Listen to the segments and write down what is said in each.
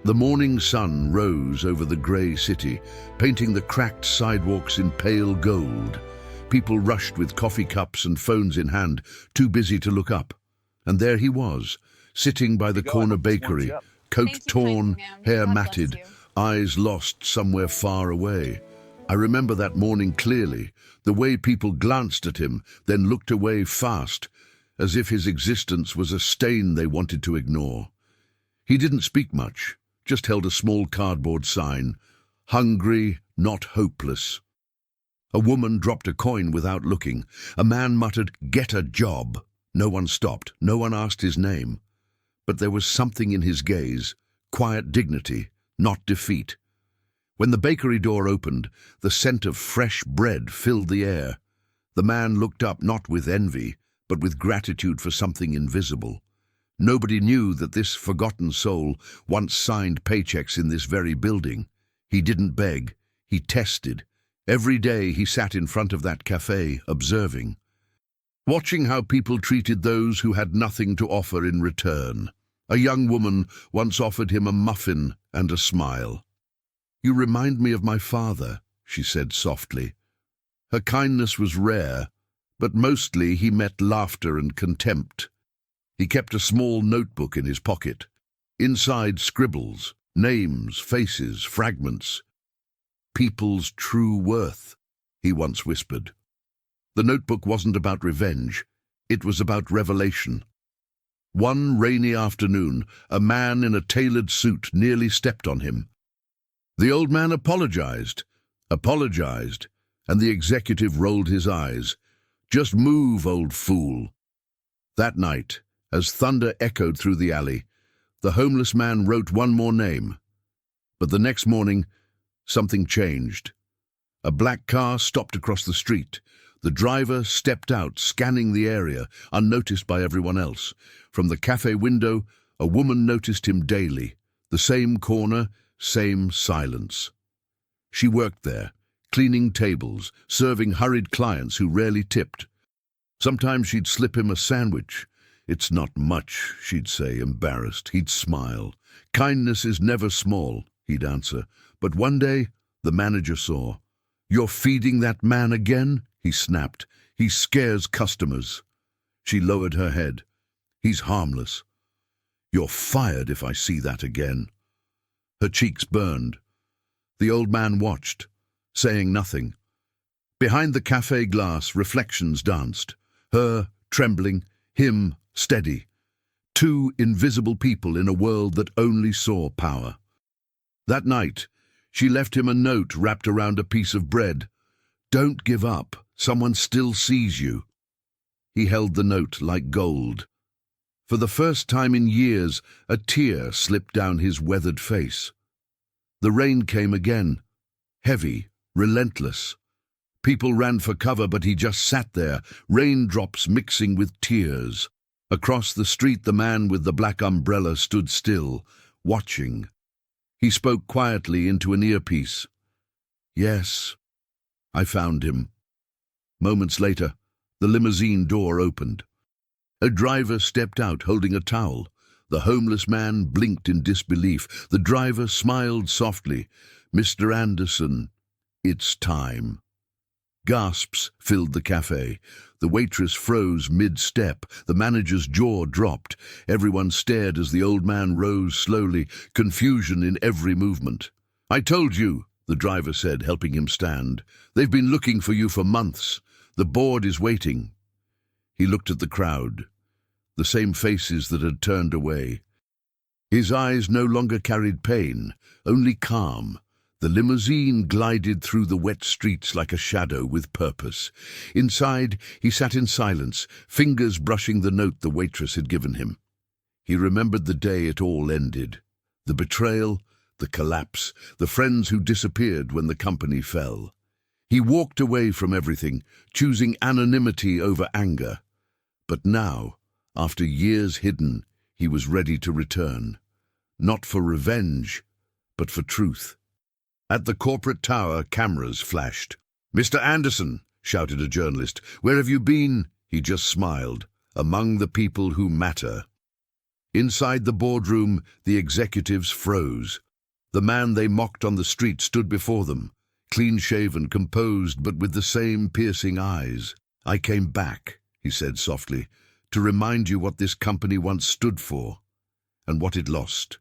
The morning sun rose over the grey city, painting the cracked sidewalks in pale gold. People rushed with coffee cups and phones in hand, too busy to look up. And there he was, sitting by the corner bakery, coat torn, hair matted, eyes lost somewhere far away. I remember that morning clearly, the way people glanced at him, then looked away fast, as if his existence was a stain they wanted to ignore. He didn't speak much, just held a small cardboard sign, "Hungry, not hopeless." A woman dropped a coin without looking. A man muttered, "Get a job." No one stopped, no one asked his name. But there was something in his gaze, quiet dignity, not defeat. When the bakery door opened, the scent of fresh bread filled the air. The man looked up not with envy, but with gratitude for something invisible. Nobody knew that this forgotten soul once signed paychecks in this very building. He didn't beg, he tested. Every day he sat in front of that café, observing, watching how people treated those who had nothing to offer in return. A young woman once offered him a muffin and a smile. "You remind me of my father," she said softly. Her kindness was rare, but mostly he met laughter and contempt. He kept a small notebook in his pocket. Inside scribbles, names, faces, fragments. "People's true worth," he once whispered. The notebook wasn't about revenge. It was about revelation. One rainy afternoon, a man in a tailored suit nearly stepped on him. The old man apologized, and the executive rolled his eyes. "Just move, old fool." That night, as thunder echoed through the alley, the homeless man wrote one more name. But the next morning, something changed. A black car stopped across the street. The driver stepped out, scanning the area, unnoticed by everyone else. From the cafe window, a woman noticed him daily. The same corner, same silence. She worked there, cleaning tables, serving hurried clients who rarely tipped. Sometimes she'd slip him a sandwich. "It's not much," she'd say, embarrassed. He'd smile. "Kindness is never small," he'd answer. But one day, the manager saw. "You're feeding that man again?" he snapped. "He scares customers." She lowered her head. "He's harmless." "You're fired if I see that again." Her cheeks burned. The old man watched, saying nothing. Behind the cafe glass, reflections danced. Her, trembling, him, steady. Two invisible people in a world that only saw power. That night, she left him a note wrapped around a piece of bread. "Don't give up. Someone still sees you." He held the note like gold. For the first time in years, a tear slipped down his weathered face. The rain came again, heavy, relentless. People ran for cover, but he just sat there, raindrops mixing with tears. Across the street, the man with the black umbrella stood still, watching. He spoke quietly into an earpiece. "Yes, I found him." Moments later, the limousine door opened. A driver stepped out holding a towel. The homeless man blinked in disbelief. The driver smiled softly. "Mr. Anderson, it's time." Gasps filled the cafe. The waitress froze mid-step. The manager's jaw dropped. Everyone stared as the old man rose slowly, confusion in every movement. "I told you," the driver said, helping him stand. "They've been looking for you for months. The board is waiting." He looked at the crowd, the same faces that had turned away. His eyes no longer carried pain, only calm. The limousine glided through the wet streets like a shadow with purpose. Inside, he sat in silence, fingers brushing the note the waitress had given him. He remembered the day it all ended. The betrayal, the collapse, the friends who disappeared when the company fell. He walked away from everything, choosing anonymity over anger. But now, after years hidden, he was ready to return. Not for revenge, but for truth. At the corporate tower, cameras flashed. "Mr. Anderson," shouted a journalist, "where have you been?" He just smiled. "Among the people who matter." Inside the boardroom, the executives froze. The man they mocked on the street stood before them, clean-shaven, composed, but with the same piercing eyes. "I came back," he said softly, "to remind you what this company once stood for, and what it lost."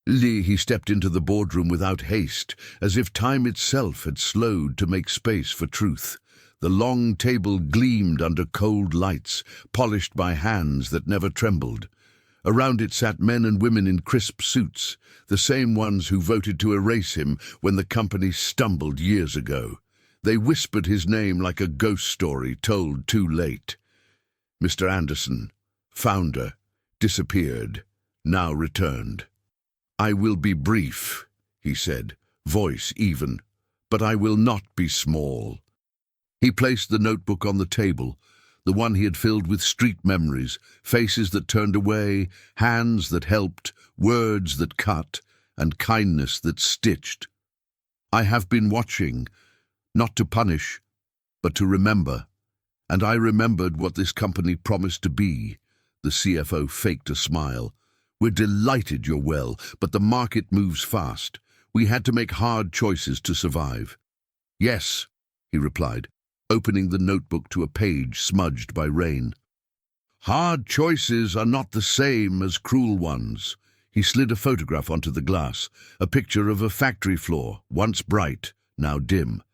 He stepped into the boardroom without haste, as if time itself had slowed to make space for truth. The long table gleamed under cold lights, polished by hands that never trembled. Around it sat men and women in crisp suits, the same ones who voted to erase him when the company stumbled years ago. They whispered his name like a ghost story told too late. Mr. Anderson, founder, disappeared, now returned. "I will be brief," he said, voice even, "but I will not be small." He placed the notebook on the table, the one he had filled with street memories, faces that turned away, hands that helped, words that cut, and kindness that stitched. "I have been watching, not to punish, but to remember. And I remembered what this company promised to be." The CFO faked a smile. "We're delighted you're well, but the market moves fast. We had to make hard choices to survive." "Yes," he replied, opening the notebook to a page smudged by rain. "Hard choices are not the same as cruel ones." He slid a photograph onto the glass, a picture of a factory floor, once bright, now dim.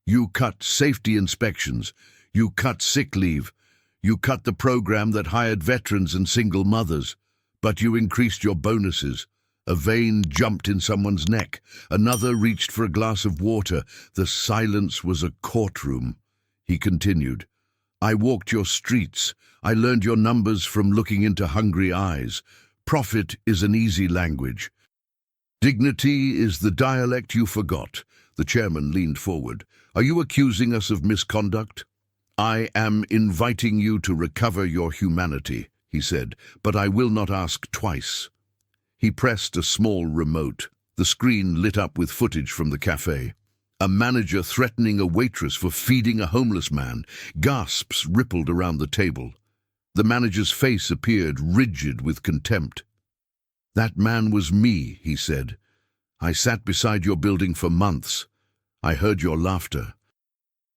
"You cut safety inspections, you cut sick leave, you cut the program that hired veterans and single mothers, but you increased your bonuses." A vein jumped in someone's neck. Another reached for a glass of water. The silence was a courtroom. He continued, "I walked your streets. I learned your numbers from looking into hungry eyes. Profit is an easy language. Dignity is the dialect you forgot." The chairman leaned forward. "Are you accusing us of misconduct?" "I am inviting you to recover your humanity," he said, "but I will not ask twice." He pressed a small remote. The screen lit up with footage from the café. A manager threatening a waitress for feeding a homeless man. Gasps rippled around the table. The manager's face appeared rigid with contempt. "That man was me," he said. "I sat beside your building for months. I heard your laughter.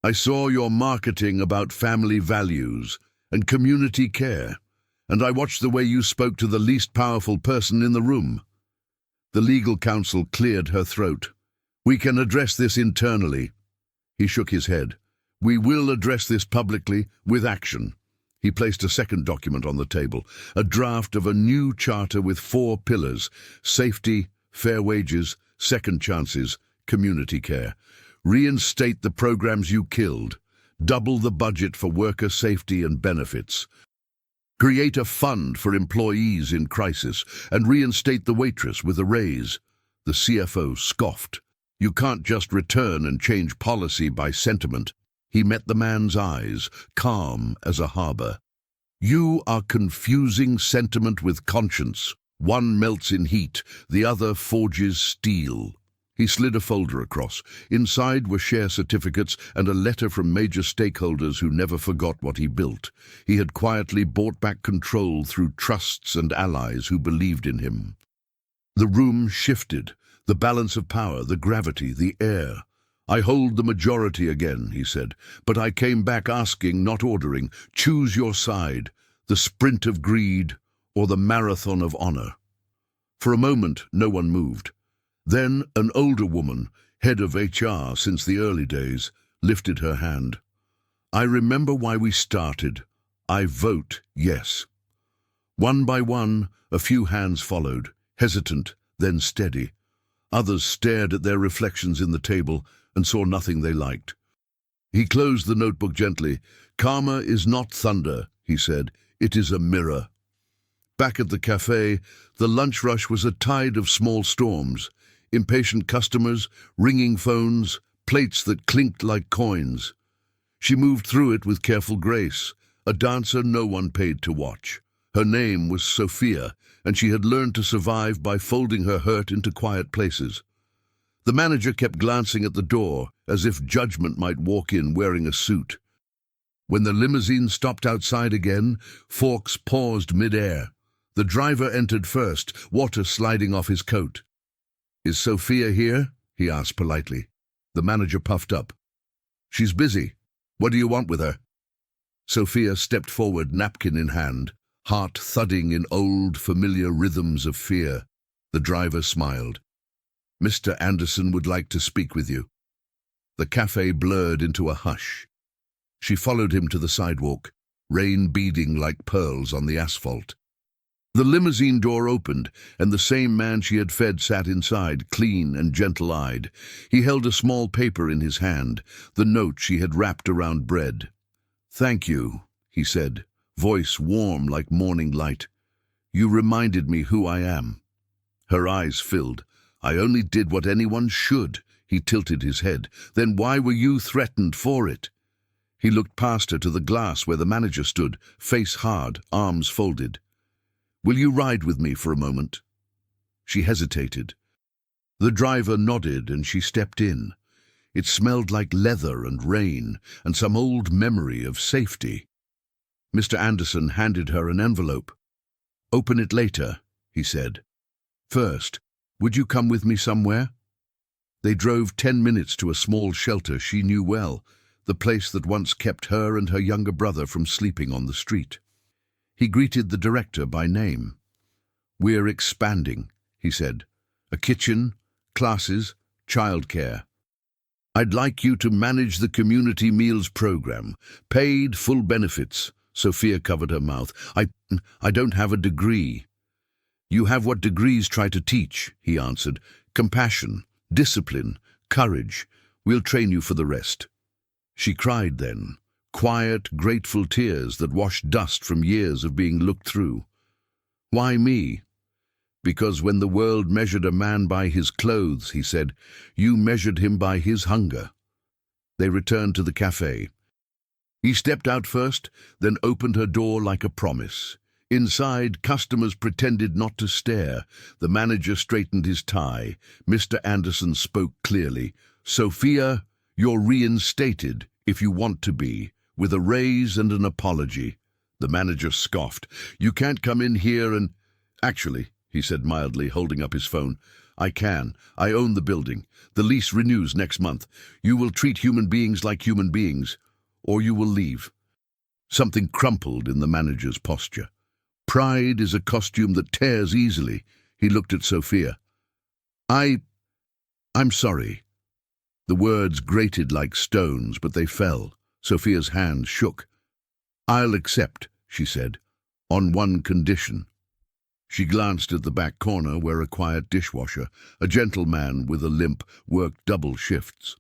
I saw your marketing about family values and community care, and I watched the way you spoke to the least powerful person in the room." The legal counsel cleared her throat. "We can address this internally." He shook his head. "We will address this publicly, with action." He placed a second document on the table, a draft of a new charter with 4 pillars: safety, fair wages, second chances, community care. Reinstate the programs you killed. Double the budget for worker safety and benefits. Create a fund for employees in crisis, and reinstate the waitress with a raise. The CFO scoffed. "You can't just return and change policy by sentiment." He met the man's eyes, calm as a harbor. "You are confusing sentiment with conscience. One melts in heat, the other forges steel." He slid a folder across. Inside were share certificates and a letter from major stakeholders who never forgot what he built. He had quietly bought back control through trusts and allies who believed in him. The room shifted. The balance of power, the gravity, the air. "I hold the majority again," he said, "but I came back asking, not ordering. Choose your side, the sprint of greed or the marathon of honor." For a moment, no one moved. Then an older woman, head of HR since the early days, lifted her hand. "I remember why we started. I vote yes." One by one, a few hands followed, hesitant, then steady. Others stared at their reflections in the table and saw nothing they liked. He closed the notebook gently. "Karma is not thunder," he said. "It is a mirror." Back at the café, the lunch rush was a tide of small storms. Impatient customers, ringing phones, plates that clinked like coins. She moved through it with careful grace, a dancer no one paid to watch. Her name was Sophia, and she had learned to survive by folding her hurt into quiet places. The manager kept glancing at the door, as if judgment might walk in wearing a suit. When the limousine stopped outside again, Fawkes paused mid-air. The driver entered first, water sliding off his coat. "Is Sophia here?" he asked politely. The manager puffed up. "She's busy. What do you want with her?" Sophia stepped forward, napkin in hand, heart thudding in old, familiar rhythms of fear. The driver smiled. "Mr. Anderson would like to speak with you." The café blurred into a hush. She followed him to the sidewalk, rain beading like pearls on the asphalt. The limousine door opened, and the same man she had fed sat inside, clean and gentle-eyed. He held a small paper in his hand, the note she had wrapped around bread. "Thank you," he said, voice warm like morning light. "You reminded me who I am." Her eyes filled. "I only did what anyone should." He tilted his head. "Then why were you threatened for it?" He looked past her to the glass where the manager stood, face hard, arms folded. "Will you ride with me for a moment?" She hesitated. The driver nodded and she stepped in. It smelled like leather and rain and some old memory of safety. Mr. Anderson handed her an envelope. "Open it later," he said. "First, would you come with me somewhere?" They drove 10 minutes to a small shelter she knew well, the place that once kept her and her younger brother from sleeping on the street. He greeted the director by name. "We're expanding," he said. "A kitchen, classes, childcare. I'd like you to manage the community meals program. Paid, full benefits." Sophia covered her mouth. I don't have a degree." "You have what degrees try to teach," he answered. "Compassion, discipline, courage. We'll train you for the rest." She cried then, quiet, grateful tears that washed dust from years of being looked through. "Why me?" "Because when the world measured a man by his clothes," he said, "you measured him by his hunger." They returned to the café. He stepped out first, then opened her door like a promise. Inside, customers pretended not to stare. The manager straightened his tie. Mr. Anderson spoke clearly. "Sophia, you're reinstated, if you want to be, with a raise and an apology." The manager scoffed. "You can't come in here and—" "Actually," he said mildly, holding up his phone, "I can. I own the building. The lease renews next month. You will treat human beings like human beings, or you will leave." Something crumpled in the manager's posture. Pride is a costume that tears easily. He looked at Sophia. I'm sorry." The words grated like stones, but they fell. Sophia's hand shook. "I'll accept," she said, "on one condition." She glanced at the back corner where a quiet dishwasher, a gentleman with a limp, worked double shifts.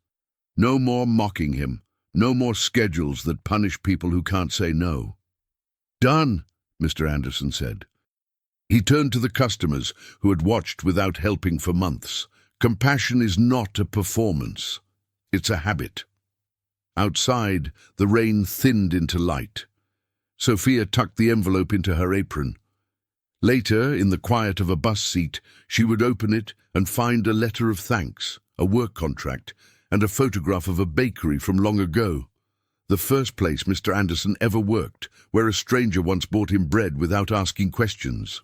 No more mocking him. No more schedules that punish people who can't say no. "Done," Mr. Anderson said. He turned to the customers who had watched without helping for months. Compassion is not a performance. It's a habit. Outside, the rain thinned into light. Sophia tucked the envelope into her apron. Later, in the quiet of a bus seat, she would open it and find a letter of thanks, a work contract, and a photograph of a bakery from long ago. The first place Mr. Anderson ever worked, where a stranger once bought him bread without asking questions.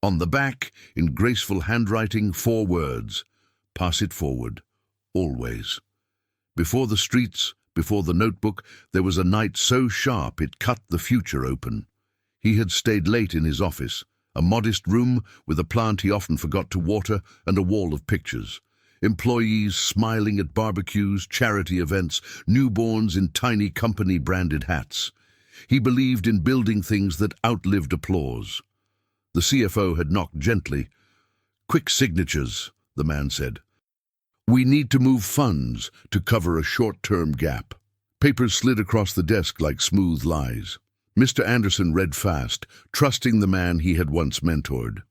On the back, in graceful handwriting, 4 words: "Pass it forward, always." Before the streets, before the notebook, there was a night so sharp it cut the future open. He had stayed late in his office, a modest room with a plant he often forgot to water and a wall of pictures. Employees smiling at barbecues, charity events, newborns in tiny company-branded hats. He believed in building things that outlived applause. The CFO had knocked gently. "Quick signatures," the man said. "We need to move funds to cover a short-term gap." Papers slid across the desk like smooth lies. Mr. Anderson read fast, trusting the man he had once mentored.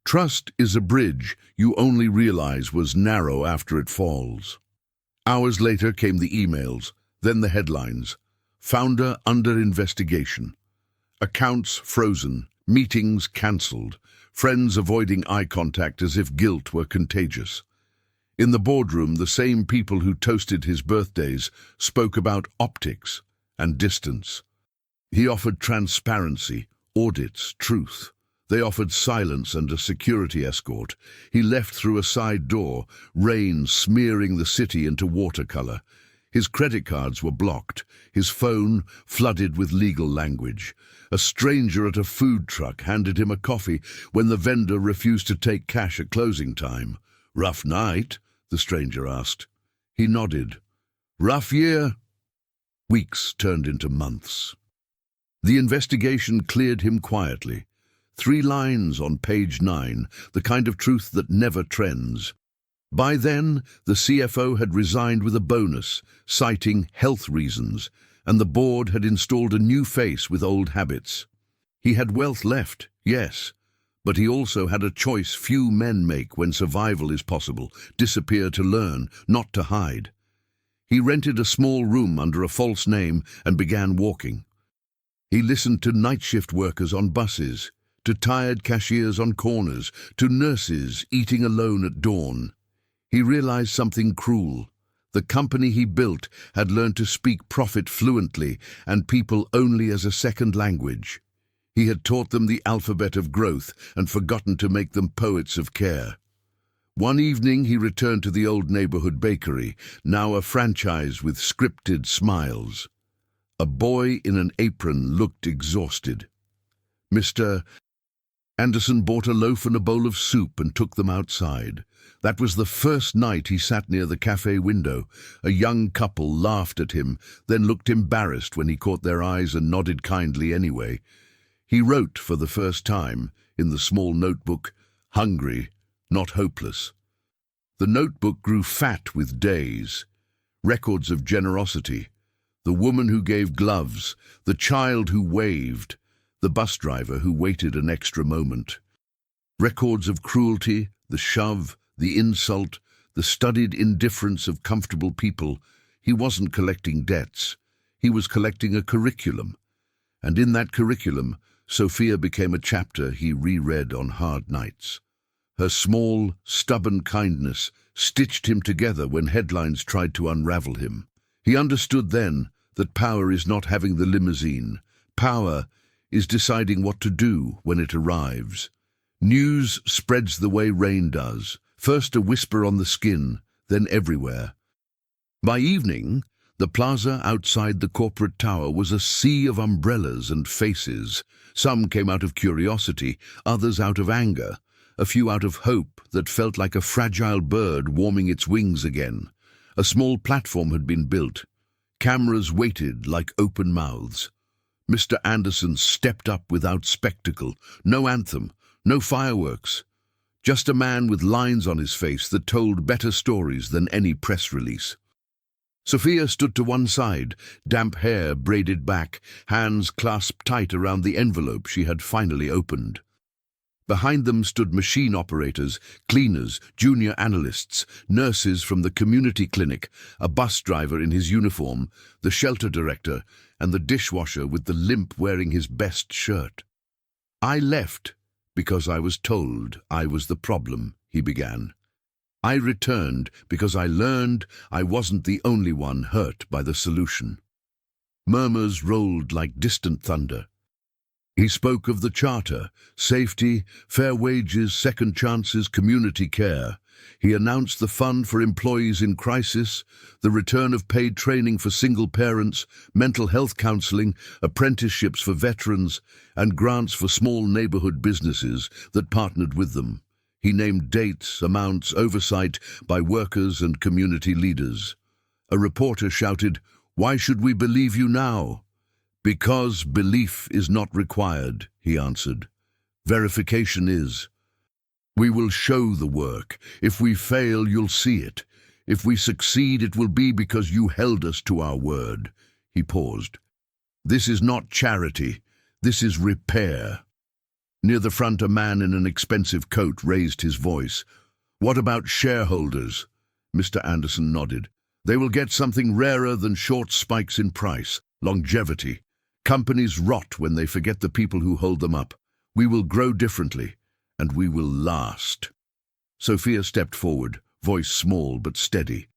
"Trust is a bridge you only realize was narrow after it falls." Hours later came the emails, then the headlines. Founder under investigation. Accounts frozen, meetings cancelled, friends avoiding eye contact as if guilt were contagious. In the boardroom, the same people who toasted his birthdays spoke about optics and distance. He offered transparency, audits, truth. They offered silence and a security escort. He left through a side door, rain smearing the city into watercolor. His credit cards were blocked, his phone flooded with legal language. A stranger at a food truck handed him a coffee when the vendor refused to take cash at closing time. "Rough night?" the stranger asked. He nodded. "Rough year?" Weeks turned into months. The investigation cleared him quietly. 3 lines on page 9, the kind of truth that never trends. By then, the CFO had resigned with a bonus, citing health reasons, and the board had installed a new face with old habits. He had wealth left, yes, but he also had a choice few men make when survival is possible: disappear to learn, not to hide. He rented a small room under a false name and began walking. He listened to night shift workers on buses, to tired cashiers on corners, to nurses eating alone at dawn. He realized something cruel. The company he built had learned to speak profit fluently and people only as a second language. He had taught them the alphabet of growth and forgotten to make them poets of care. One evening he returned to the old neighborhood bakery, now a franchise with scripted smiles. A boy in an apron looked exhausted. Mr. Anderson bought a loaf and a bowl of soup and took them outside. That was the first night he sat near the cafe window. A young couple laughed at him, then looked embarrassed when he caught their eyes and nodded kindly anyway. He wrote for the first time, in the small notebook, "Hungry, not hopeless." The notebook grew fat with days, records of generosity, the woman who gave gloves, the child who waved, the bus driver who waited an extra moment. Records of cruelty, the shove, the insult, the studied indifference of comfortable people. He wasn't collecting debts. He was collecting a curriculum. And in that curriculum, Sophia became a chapter he reread on hard nights. Her small, stubborn kindness stitched him together when headlines tried to unravel him. He understood then that power is not having the limousine. Power is deciding what to do when it arrives. News spreads the way rain does, first a whisper on the skin, then everywhere. By evening, the plaza outside the corporate tower was a sea of umbrellas and faces. Some came out of curiosity, others out of anger, a few out of hope that felt like a fragile bird warming its wings again. A small platform had been built. Cameras waited like open mouths. Mr. Anderson stepped up without spectacle, no anthem, no fireworks. Just a man with lines on his face that told better stories than any press release. Sophia stood to one side, damp hair braided back, hands clasped tight around the envelope she had finally opened. Behind them stood machine operators, cleaners, junior analysts, nurses from the community clinic, a bus driver in his uniform, the shelter director, and the dishwasher with the limp wearing his best shirt. "I left because I was told I was the problem," he began. "I returned because I learned I wasn't the only one hurt by the solution." Murmurs rolled like distant thunder. He spoke of the charter, safety, fair wages, second chances, community care. He announced the fund for employees in crisis, the return of paid training for single parents, mental health counseling, apprenticeships for veterans, and grants for small neighborhood businesses that partnered with them. He named dates, amounts, oversight by workers and community leaders. A reporter shouted, "Why should we believe you now?" "Because belief is not required," he answered. "Verification is. We will show the work. If we fail, you'll see it. If we succeed, it will be because you held us to our word." He paused. "This is not charity. This is repair." Near the front, a man in an expensive coat raised his voice. "What about shareholders?" Mr. Anderson nodded. "They will get something rarer than short spikes in price: longevity. Companies rot when they forget the people who hold them up. We will grow differently, and we will last." Sophia stepped forward, voice small but steady.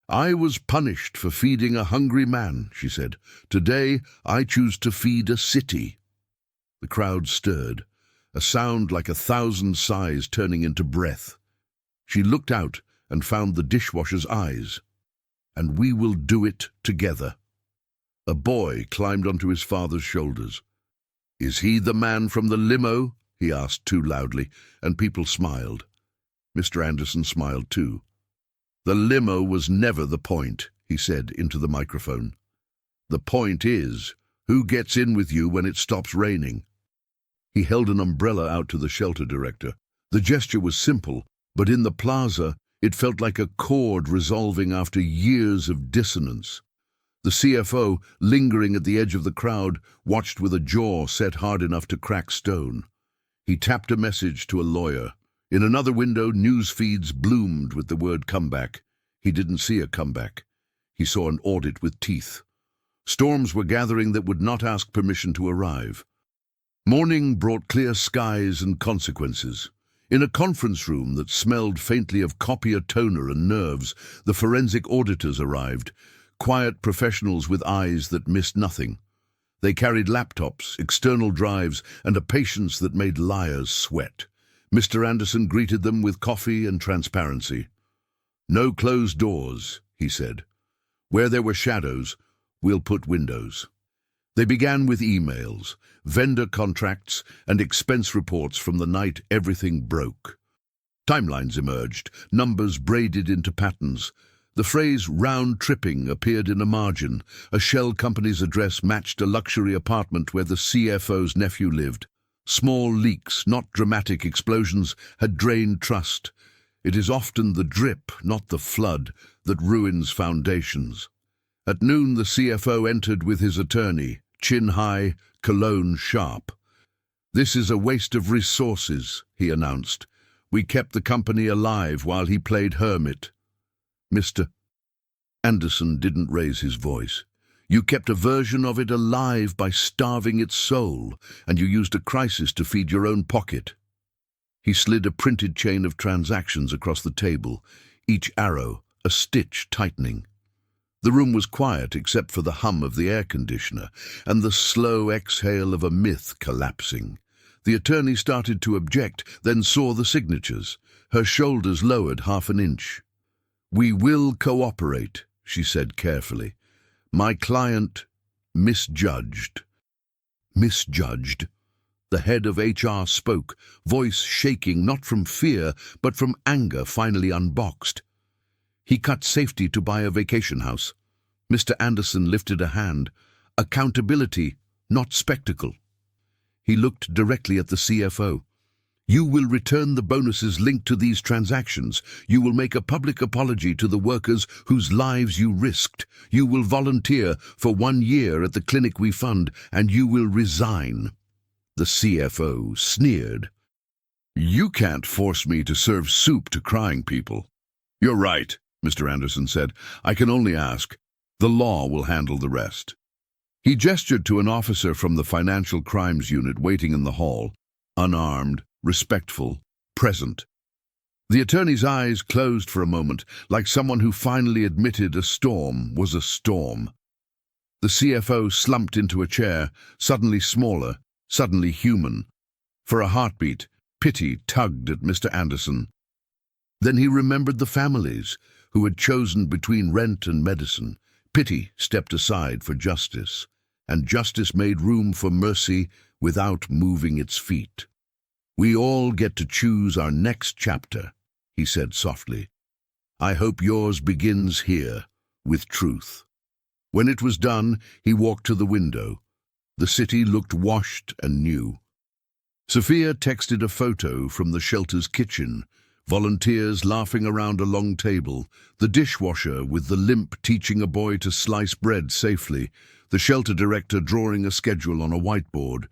"I was punished for feeding a hungry man," she said. "Today I choose to feed a city." The crowd stirred. a sound like 1,000 sighs turning into breath. She looked out and found the dishwasher's eyes. "And we will do it together." A boy climbed onto his father's shoulders. "Is he the man from the limo?" he asked too loudly, and people smiled. Mr. Anderson smiled too. "The limo was never the point," he said into the microphone. "The point is, who gets in with you when it stops raining?" He held an umbrella out to the shelter director. The gesture was simple, but in the plaza it felt like a chord resolving after years of dissonance. The CFO, lingering at the edge of the crowd, watched with a jaw set hard enough to crack stone. He tapped a message to a lawyer. In another window, news feeds bloomed with the word comeback. He didn't see a comeback. He saw an audit with teeth. Storms were gathering that would not ask permission to arrive. Morning brought clear skies and consequences. In a conference room that smelled faintly of copier toner and nerves, the forensic auditors arrived, quiet professionals with eyes that missed nothing. They carried laptops, external drives, and a patience that made liars sweat. Mr. Anderson greeted them with coffee and transparency. "No closed doors," he said. "Where there were shadows, we'll put windows." They began with emails, vendor contracts, and expense reports from the night everything broke. Timelines emerged, numbers braided into patterns. The phrase round-tripping appeared in a margin. A shell company's address matched a luxury apartment where the CFO's nephew lived. Small leaks, not dramatic explosions, had drained trust. It is often the drip, not the flood, that ruins foundations. At noon, the CFO entered with his attorney, chin high, cologne sharp. "This is a waste of resources," he announced. "We kept the company alive while he played hermit." Mr. Anderson didn't raise his voice. "You kept a version of it alive by starving its soul, and you used a crisis to feed your own pocket." He slid a printed chain of transactions across the table, each arrow a stitch tightening. The room was quiet except for the hum of the air conditioner and the slow exhale of a myth collapsing. The attorney started to object, then saw the signatures. Her shoulders lowered half an inch. "We will cooperate," she said carefully. "My client misjudged." Misjudged? The head of HR spoke, voice shaking not from fear but from anger finally unboxed. "He cut safety to buy a vacation house." Mr. Anderson lifted a hand. "Accountability, not spectacle." He looked directly at the CFO. "You will return the bonuses linked to these transactions. You will make a public apology to the workers whose lives you risked. You will volunteer for 1 year at the clinic we fund, and you will resign." The CFO sneered. "You can't force me to serve soup to crying people." "You're right," Mr. Anderson said. "I can only ask. The law will handle the rest." He gestured to an officer from the Financial Crimes Unit waiting in the hall, unarmed, respectful, present. The attorney's eyes closed for a moment, like someone who finally admitted a storm was a storm. The CFO slumped into a chair, suddenly smaller, suddenly human. For a heartbeat, pity tugged at Mr. Anderson. Then he remembered the families who had chosen between rent and medicine. Pity stepped aside for justice, and justice made room for mercy without moving its feet. "We all get to choose our next chapter," he said softly. "I hope yours begins here, with truth." When it was done, he walked to the window. The city looked washed and new. Sophia texted a photo from the shelter's kitchen, volunteers laughing around a long table, the dishwasher with the limp teaching a boy to slice bread safely, the shelter director drawing a schedule on a whiteboard.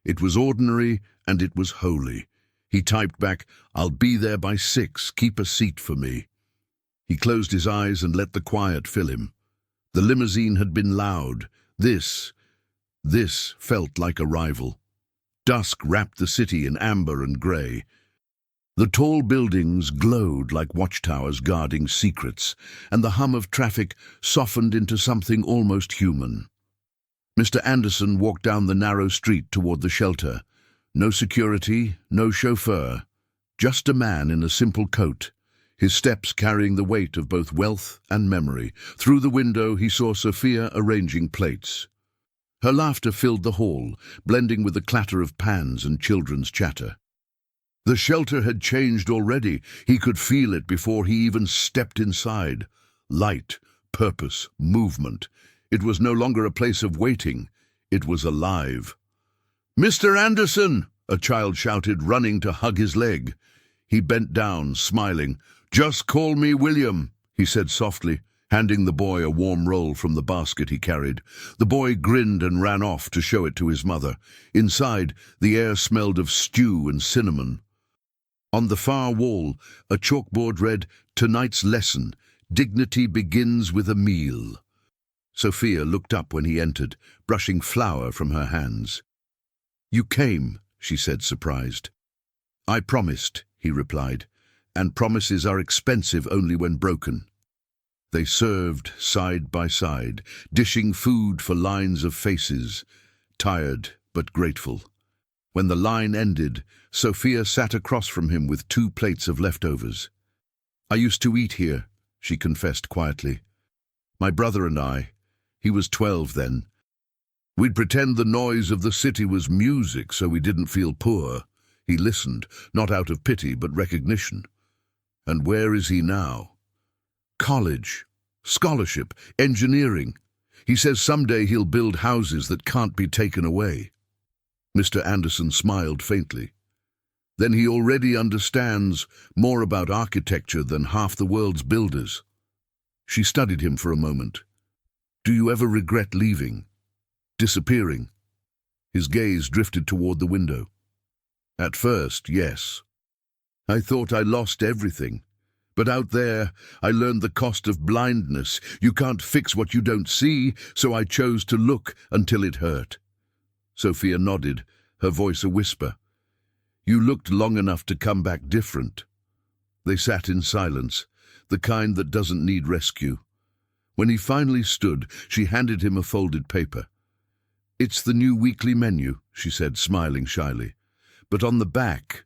It was ordinary and it was holy. He typed back, "I'll be there by 6, keep a seat for me." He closed his eyes and let the quiet fill him. The limousine had been loud. This felt like arrival. Dusk wrapped the city in amber and grey. The tall buildings glowed like watchtowers guarding secrets, and the hum of traffic softened into something almost human. Mr. Anderson walked down the narrow street toward the shelter. No security, no chauffeur, just a man in a simple coat, his steps carrying the weight of both wealth and memory. Through the window he saw Sophia arranging plates. Her laughter filled the hall, blending with the clatter of pans and children's chatter. The shelter had changed already. He could feel it before he even stepped inside. Light, purpose, movement. It was no longer a place of waiting. It was alive. "Mr. Anderson!" a child shouted, running to hug his leg. He bent down, smiling. "Just call me William," he said softly, handing the boy a warm roll from the basket he carried. The boy grinned and ran off to show it to his mother. Inside, the air smelled of stew and cinnamon. On the far wall, a chalkboard read, "Tonight's lesson, dignity begins with a meal." Sophia looked up when he entered, brushing flour from her hands. "You came," she said, surprised. "I promised," he replied, "and promises are expensive only when broken." They served side by side, dishing food for lines of faces, tired but grateful. When the line ended, Sophia sat across from him with 2 plates of leftovers. "I used to eat here," she confessed quietly. "My brother and I. He was 12 then. We'd pretend the noise of the city was music so we didn't feel poor." He listened, not out of pity but recognition. "And where is he now?" "College, scholarship, engineering. He says someday he'll build houses that can't be taken away." Mr. Anderson smiled faintly. "Then he already understands more about architecture than half the world's builders." She studied him for a moment. "Do you ever regret leaving? Disappearing?" His gaze drifted toward the window. "At first, yes. I thought I lost everything. But out there, I learned the cost of blindness. You can't fix what you don't see, so I chose to look until it hurt." Sophia nodded, her voice a whisper. "You looked long enough to come back different." They sat in silence, the kind that doesn't need rescue. When he finally stood, she handed him a folded paper. "It's the new weekly menu," she said, smiling shyly. "But on the back,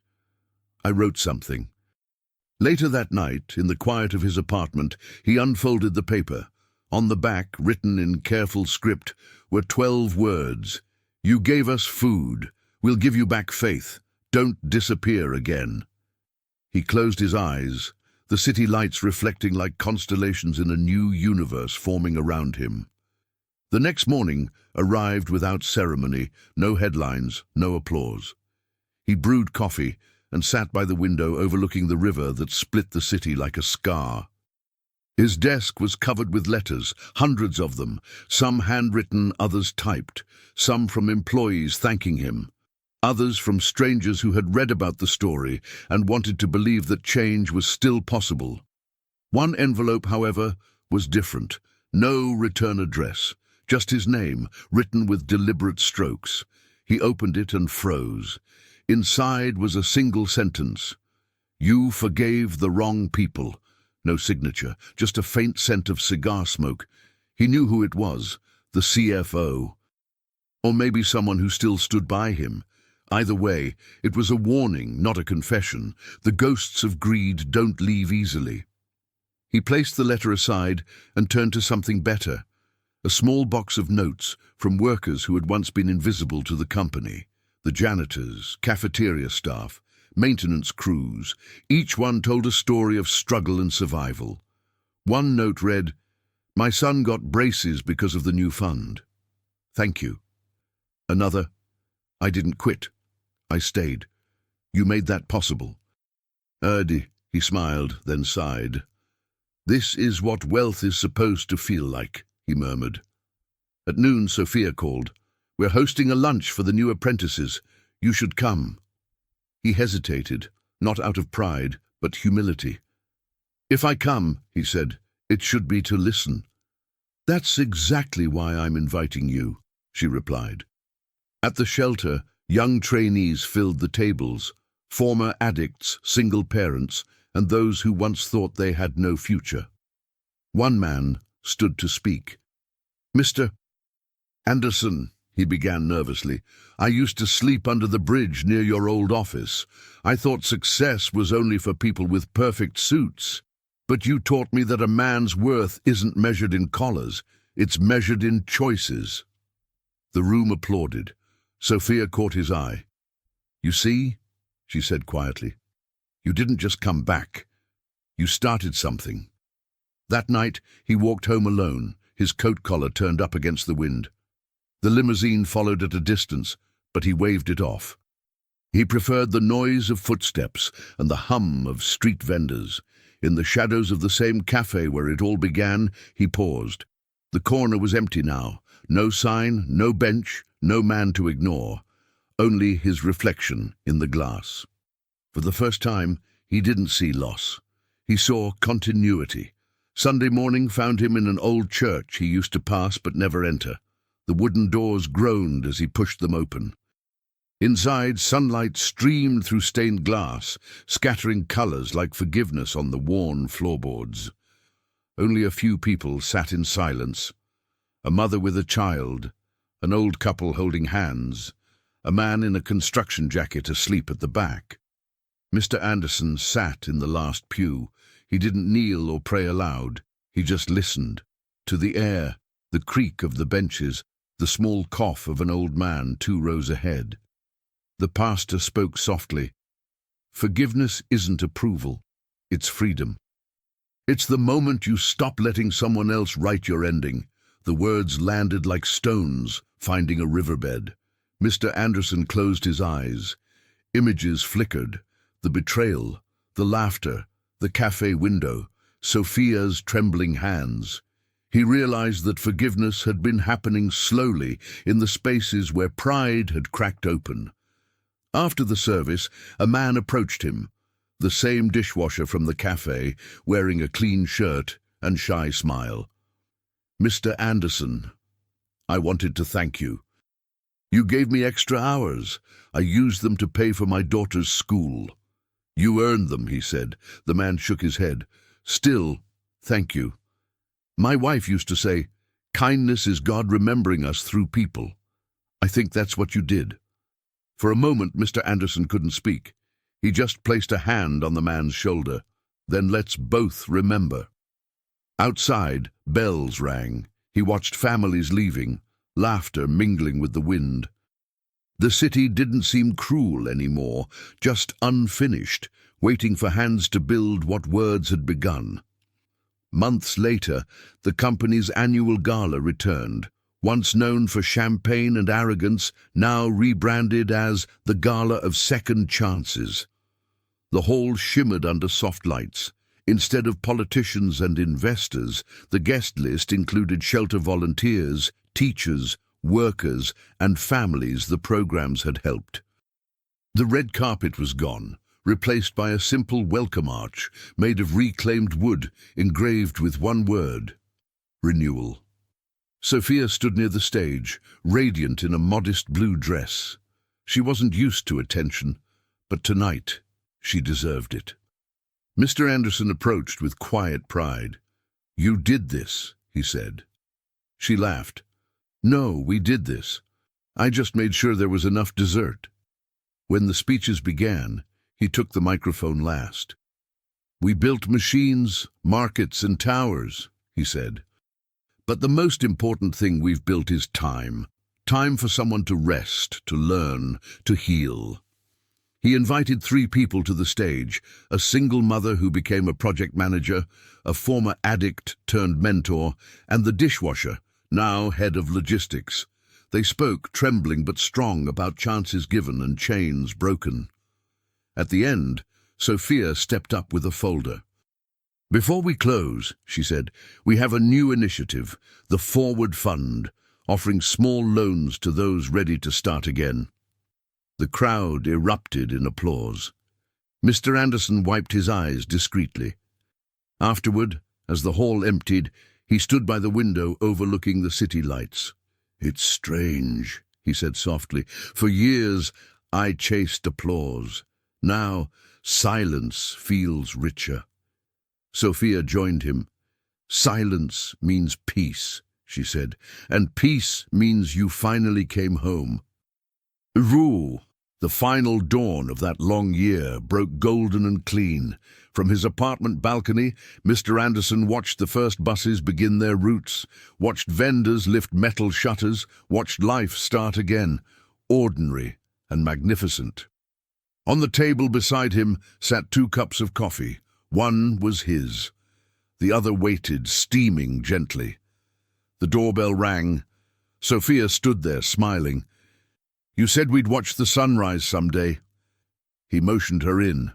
I wrote something." Later that night, in the quiet of his apartment, he unfolded the paper. On the back, written in careful script, were 12 words. "You gave us food. We'll give you back faith. Don't disappear again." He closed his eyes, the city lights reflecting like constellations in a new universe forming around him. The next morning arrived without ceremony, no headlines, no applause. He brewed coffee and sat by the window overlooking the river that split the city like a scar. His desk was covered with letters, hundreds of them, some handwritten, others typed, some from employees thanking him, others from strangers who had read about the story and wanted to believe that change was still possible. One envelope, however, was different. No return address, just his name, written with deliberate strokes. He opened it and froze. Inside was a single sentence. "You forgave the wrong people." No signature, just a faint scent of cigar smoke. He knew who it was, the CFO. Or maybe someone who still stood by him. Either way, it was a warning, not a confession. The ghosts of greed don't leave easily. He placed the letter aside and turned to something better. A small box of notes from workers who had once been invisible to the company. The janitors, cafeteria staff, maintenance crews, each one told a story of struggle and survival. One note read, "My son got braces because of the new fund. Thank you." Another, "I didn't quit. I stayed. You made that possible." "Erdi," he smiled, then sighed. "This is what wealth is supposed to feel like," he murmured. At noon, Sophia called. "We're hosting a lunch for the new apprentices. You should come." He hesitated, not out of pride, but humility. "If I come," he said, "it should be to listen." "That's exactly why I'm inviting you," she replied. At the shelter, young trainees filled the tables, former addicts, single parents, and those who once thought they had no future. One man stood to speak. "Mr. Anderson," he began nervously. "I used to sleep under the bridge near your old office. I thought success was only for people with perfect suits. But you taught me that a man's worth isn't measured in collars, it's measured in choices." The room applauded. Sophia caught his eye. "You see," she said quietly, "you didn't just come back. You started something." That night, he walked home alone, his coat collar turned up against the wind. The limousine followed at a distance, but he waved it off. He preferred the noise of footsteps and the hum of street vendors. In the shadows of the same café where it all began, he paused. The corner was empty now. No sign, no bench, no man to ignore. Only his reflection in the glass. For the first time, he didn't see loss. He saw continuity. Sunday morning found him in an old church he used to pass but never enter. The wooden doors groaned as he pushed them open. Inside, sunlight streamed through stained glass, scattering colors like forgiveness on the worn floorboards. Only a few people sat in silence. A mother with a child, an old couple holding hands, a man in a construction jacket asleep at the back. Mr. Anderson sat in the last pew. He didn't kneel or pray aloud. He just listened. To the air, the creak of the benches, the small cough of an old man 2 rows ahead. The pastor spoke softly. "Forgiveness isn't approval, it's freedom. It's the moment you stop letting someone else write your ending." The words landed like stones, finding a riverbed. Mr. Anderson closed his eyes. Images flickered. The betrayal, the laughter, the cafe window, Sophia's trembling hands. He realized that forgiveness had been happening slowly in the spaces where pride had cracked open. After the service, a man approached him, the same dishwasher from the cafe, wearing a clean shirt and shy smile. "Mr. Anderson, I wanted to thank you. You gave me extra hours. I used them to pay for my daughter's school." "You earned them," he said. The man shook his head. "Still, thank you. My wife used to say, 'Kindness is God remembering us through people.' I think that's what you did." For a moment, Mr. Anderson couldn't speak. He just placed a hand on the man's shoulder. "Then let's both remember." Outside, bells rang. He watched families leaving, laughter mingling with the wind. The city didn't seem cruel anymore, just unfinished, waiting for hands to build what words had begun. Months later, the company's annual gala returned. Once known for champagne and arrogance, now rebranded as the Gala of Second Chances. The hall shimmered under soft lights. Instead of politicians and investors, the guest list included shelter volunteers, teachers, workers, and families the programs had helped. The red carpet was gone, replaced by a simple welcome arch made of reclaimed wood engraved with one word: renewal. Sophia stood near the stage, radiant in a modest blue dress. She wasn't used to attention, but tonight she deserved it. Mr. Anderson approached with quiet pride. "You did this," he said. She laughed. "No, we did this. I just made sure there was enough dessert." When the speeches began, he took the microphone last. "We built machines, markets, and towers," he said. "But the most important thing we've built is time. Time for someone to rest, to learn, to heal." He invited 3 people to the stage: a single mother who became a project manager, a former addict turned mentor, and the dishwasher, now head of logistics. They spoke, trembling but strong, about chances given and chains broken. At the end, Sophia stepped up with a folder. "Before we close," she said, "we have a new initiative, the Forward Fund, offering small loans to those ready to start again." The crowd erupted in applause. Mr. Anderson wiped his eyes discreetly. Afterward, as the hall emptied, he stood by the window overlooking the city lights. "It's strange," he said softly. "For years I chased applause. Now silence feels richer." Sophia joined him. "Silence means peace," she said, "and peace means you finally came home." Rule, the final dawn of that long year, broke golden and clean. From his apartment balcony, Mr. Anderson watched the first buses begin their routes, watched vendors lift metal shutters, watched life start again, ordinary and magnificent. On the table beside him sat 2 cups of coffee. One was his. The other waited, steaming gently. The doorbell rang. Sophia stood there, smiling. "You said we'd watch the sunrise someday." He motioned her in.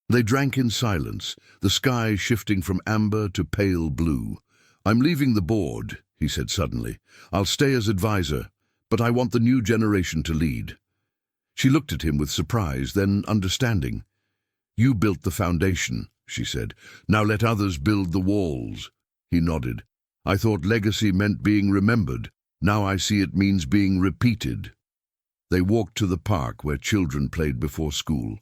They drank in silence, the sky shifting from amber to pale blue. "I'm leaving the board," he said suddenly. "I'll stay as advisor, but I want the new generation to lead." She looked at him with surprise, then understanding. "You built the foundation," she said. "Now let others build the walls." He nodded. "I thought legacy meant being remembered. Now I see it means being repeated." They walked to the park where children played before school.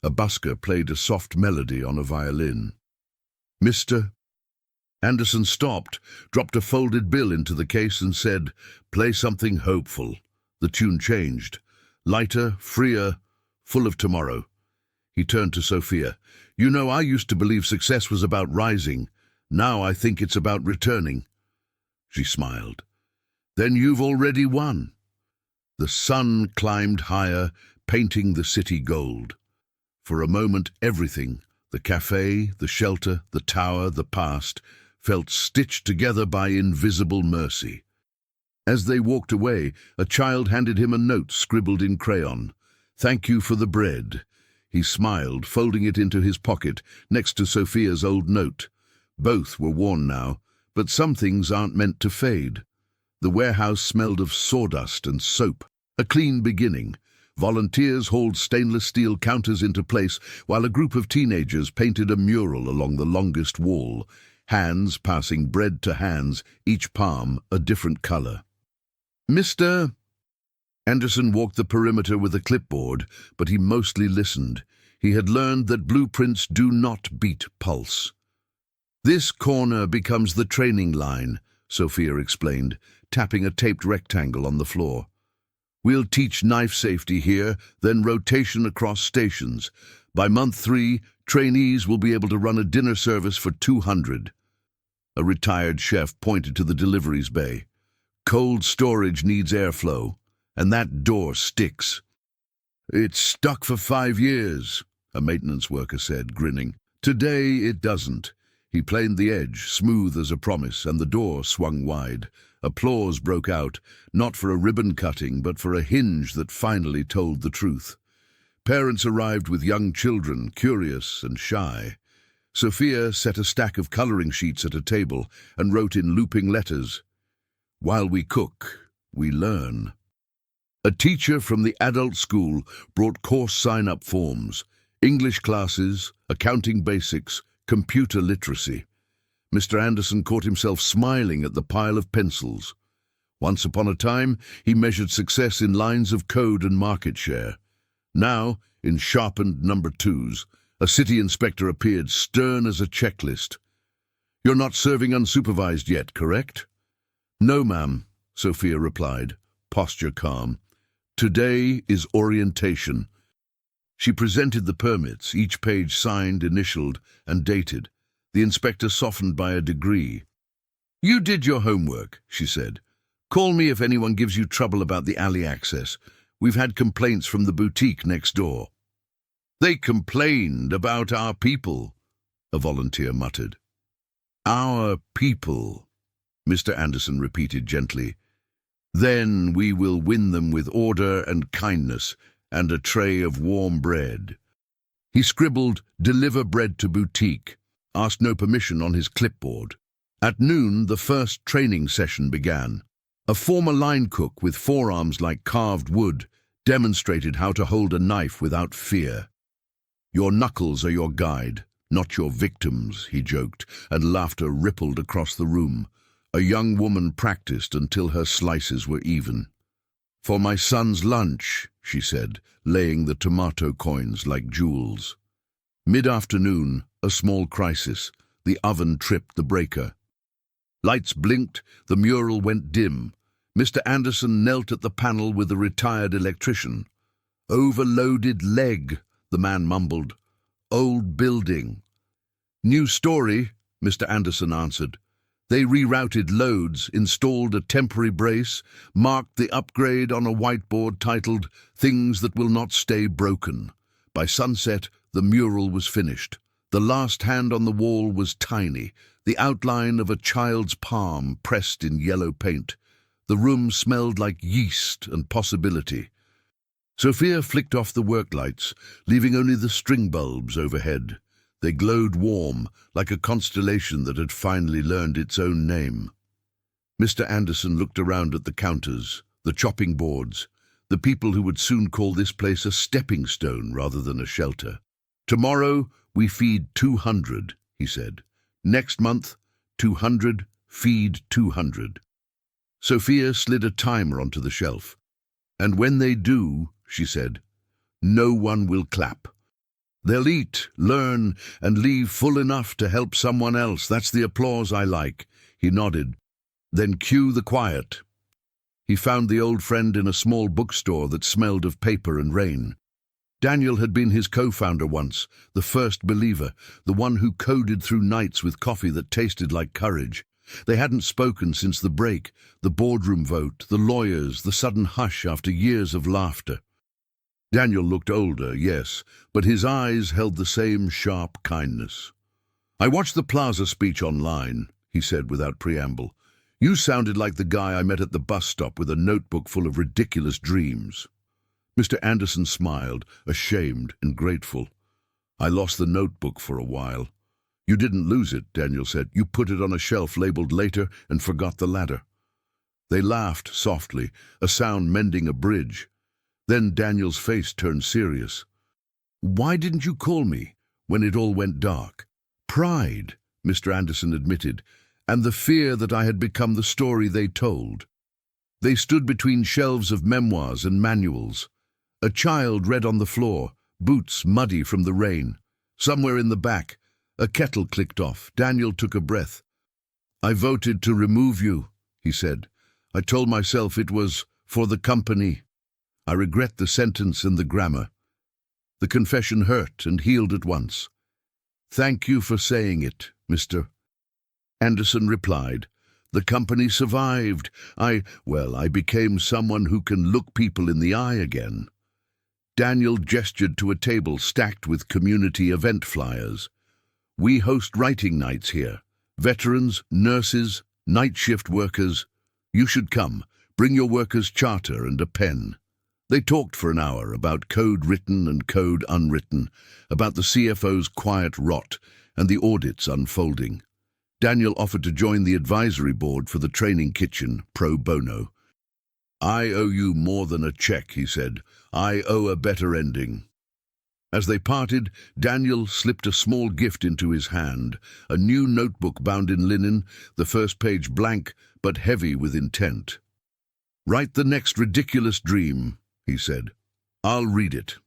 A busker played a soft melody on a violin. "Mr. Anderson stopped, dropped a folded bill into the case and said, "Play something hopeful." The tune changed. Lighter, freer, full of tomorrow. He turned to Sophia. "You know, I used to believe success was about rising. Now I think it's about returning." She smiled. "Then you've already won." The sun climbed higher, painting the city gold. For a moment, everything, the cafe, the shelter, the tower, the past, felt stitched together by invisible mercy. As they walked away, a child handed him a note scribbled in crayon. "Thank you for the bread." He smiled, folding it into his pocket, next to Sophia's old note. Both were worn now, but some things aren't meant to fade. The warehouse smelled of sawdust and soap. A clean beginning. Volunteers hauled stainless steel counters into place, while a group of teenagers painted a mural along the longest wall, hands passing bread to hands, each palm a different color. "Mr. Anderson walked the perimeter with a clipboard, but he mostly listened. He had learned that blueprints do not beat pulse. "This corner becomes the training line," Sophia explained, tapping a taped rectangle on the floor. "We'll teach knife safety here, then rotation across stations. By month 3, trainees will be able to run a dinner service for 200. A retired chef pointed to the deliveries bay. "Cold storage needs airflow, and that door sticks." "It's stuck for 5 years, a maintenance worker said, grinning. "Today it doesn't." He planed the edge, smooth as a promise, and the door swung wide. Applause broke out, not for a ribbon cutting, but for a hinge that finally told the truth. Parents arrived with young children, curious and shy. Sophia set a stack of coloring sheets at a table and wrote in looping letters, "While we cook, we learn." A teacher from the adult school brought course sign-up forms, English classes, accounting basics, computer literacy. Mr. Anderson caught himself smiling at the pile of pencils. Once upon a time, he measured success in lines of code and market share. Now, in sharpened number 2s, a city inspector appeared, stern as a checklist. "You're not serving unsupervised yet, correct?" "No, ma'am," Sophia replied, posture calm. "Today is orientation." She presented the permits, each page signed, initialed, and dated. The inspector softened by a degree. "You did your homework," she said. "Call me if anyone gives you trouble about the alley access. We've had complaints from the boutique next door." "They complained about our people," a volunteer muttered. "Our people," Mr. Anderson repeated gently. "Then we will win them with order and kindness and a tray of warm bread." He scribbled, "Deliver bread to boutique," asked no permission on his clipboard. At noon, the first training session began. A former line cook with forearms like carved wood demonstrated how to hold a knife without fear. "Your knuckles are your guide, not your victims," he joked, and laughter rippled across the room. A young woman practiced until her slices were even. "For my son's lunch," she said, laying the tomato coins like jewels. Mid-afternoon, a small crisis. The oven tripped the breaker. Lights blinked, the mural went dim. Mr. Anderson knelt at the panel with a retired electrician. "Overloaded leg," the man mumbled. "Old building." "New story," Mr. Anderson answered. They rerouted loads, installed a temporary brace, marked the upgrade on a whiteboard titled "Things That Will Not Stay Broken." By sunset, the mural was finished. The last hand on the wall was tiny, the outline of a child's palm pressed in yellow paint. The room smelled like yeast and possibility. Sophia flicked off the work lights, leaving only the string bulbs overhead. They glowed warm, like a constellation that had finally learned its own name. Mr. Anderson looked around at the counters, the chopping boards, the people who would soon call this place a stepping stone rather than a shelter. "Tomorrow we feed 200, he said. "Next month, 200, feed 200. Sophia slid a timer onto the shelf. "And when they do," she said, "no one will clap. They'll eat, learn, and leave full enough to help someone else. That's the applause I like." He nodded. "Then cue the quiet." He found the old friend in a small bookstore that smelled of paper and rain. Daniel had been his co-founder once, the first believer, the one who coded through nights with coffee that tasted like courage. They hadn't spoken since the break, the boardroom vote, the lawyers, the sudden hush after years of laughter. Daniel looked older, yes, but his eyes held the same sharp kindness. "I watched the Plaza speech online," he said without preamble. "You sounded like the guy I met at the bus stop with a notebook full of ridiculous dreams." Mr. Anderson smiled, ashamed and grateful. "I lost the notebook for a while." "You didn't lose it," Daniel said. "You put it on a shelf labeled later and forgot the ladder." They laughed softly, a sound mending a bridge. Then Daniel's face turned serious. "Why didn't you call me when it all went dark?" "Pride," Mr. Anderson admitted, "and the fear that I had become the story they told." They stood between shelves of memoirs and manuals. A child read on the floor, boots muddy from the rain. Somewhere in the back, a kettle clicked off. Daniel took a breath. "I voted to remove you," he said. "I told myself it was for the company. I regret the sentence and the grammar." The confession hurt and healed at once. "Thank you for saying it, Mr. Anderson replied. "The company survived. I became someone who can look people in the eye again." Daniel gestured to a table stacked with community event flyers. "We host writing nights here. Veterans, nurses, night shift workers. You should come. Bring your workers' charter and a pen." They talked for an hour about code written and code unwritten, about the CFO's quiet rot and the audits unfolding. Daniel offered to join the advisory board for the training kitchen, pro bono. "I owe you more than a check," he said. "I owe a better ending." As they parted, Daniel slipped a small gift into his hand, a new notebook bound in linen, the first page blank but heavy with intent. "Write the next ridiculous dream," he said. "I'll read it."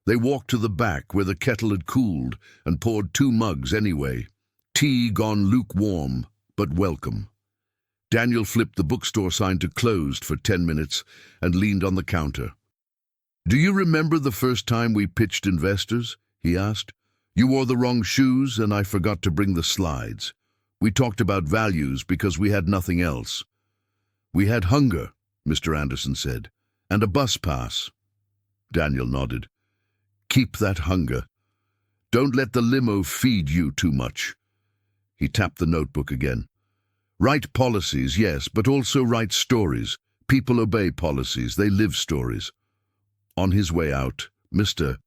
They walked to the back where the kettle had cooled and poured 2 mugs anyway. Tea gone lukewarm, but welcome. Daniel flipped the bookstore sign to closed for 10 minutes and leaned on the counter. "Do you remember the first time we pitched investors?" he asked. "You wore the wrong shoes and I forgot to bring the slides. We talked about values because we had nothing else." "We had hunger," Mr. Anderson said, "and a bus pass." Daniel nodded. "Keep that hunger. Don't let the limo feed you too much." He tapped the notebook again. "Write policies, yes, but also write stories. People obey policies, they live stories." On his way out, Mr.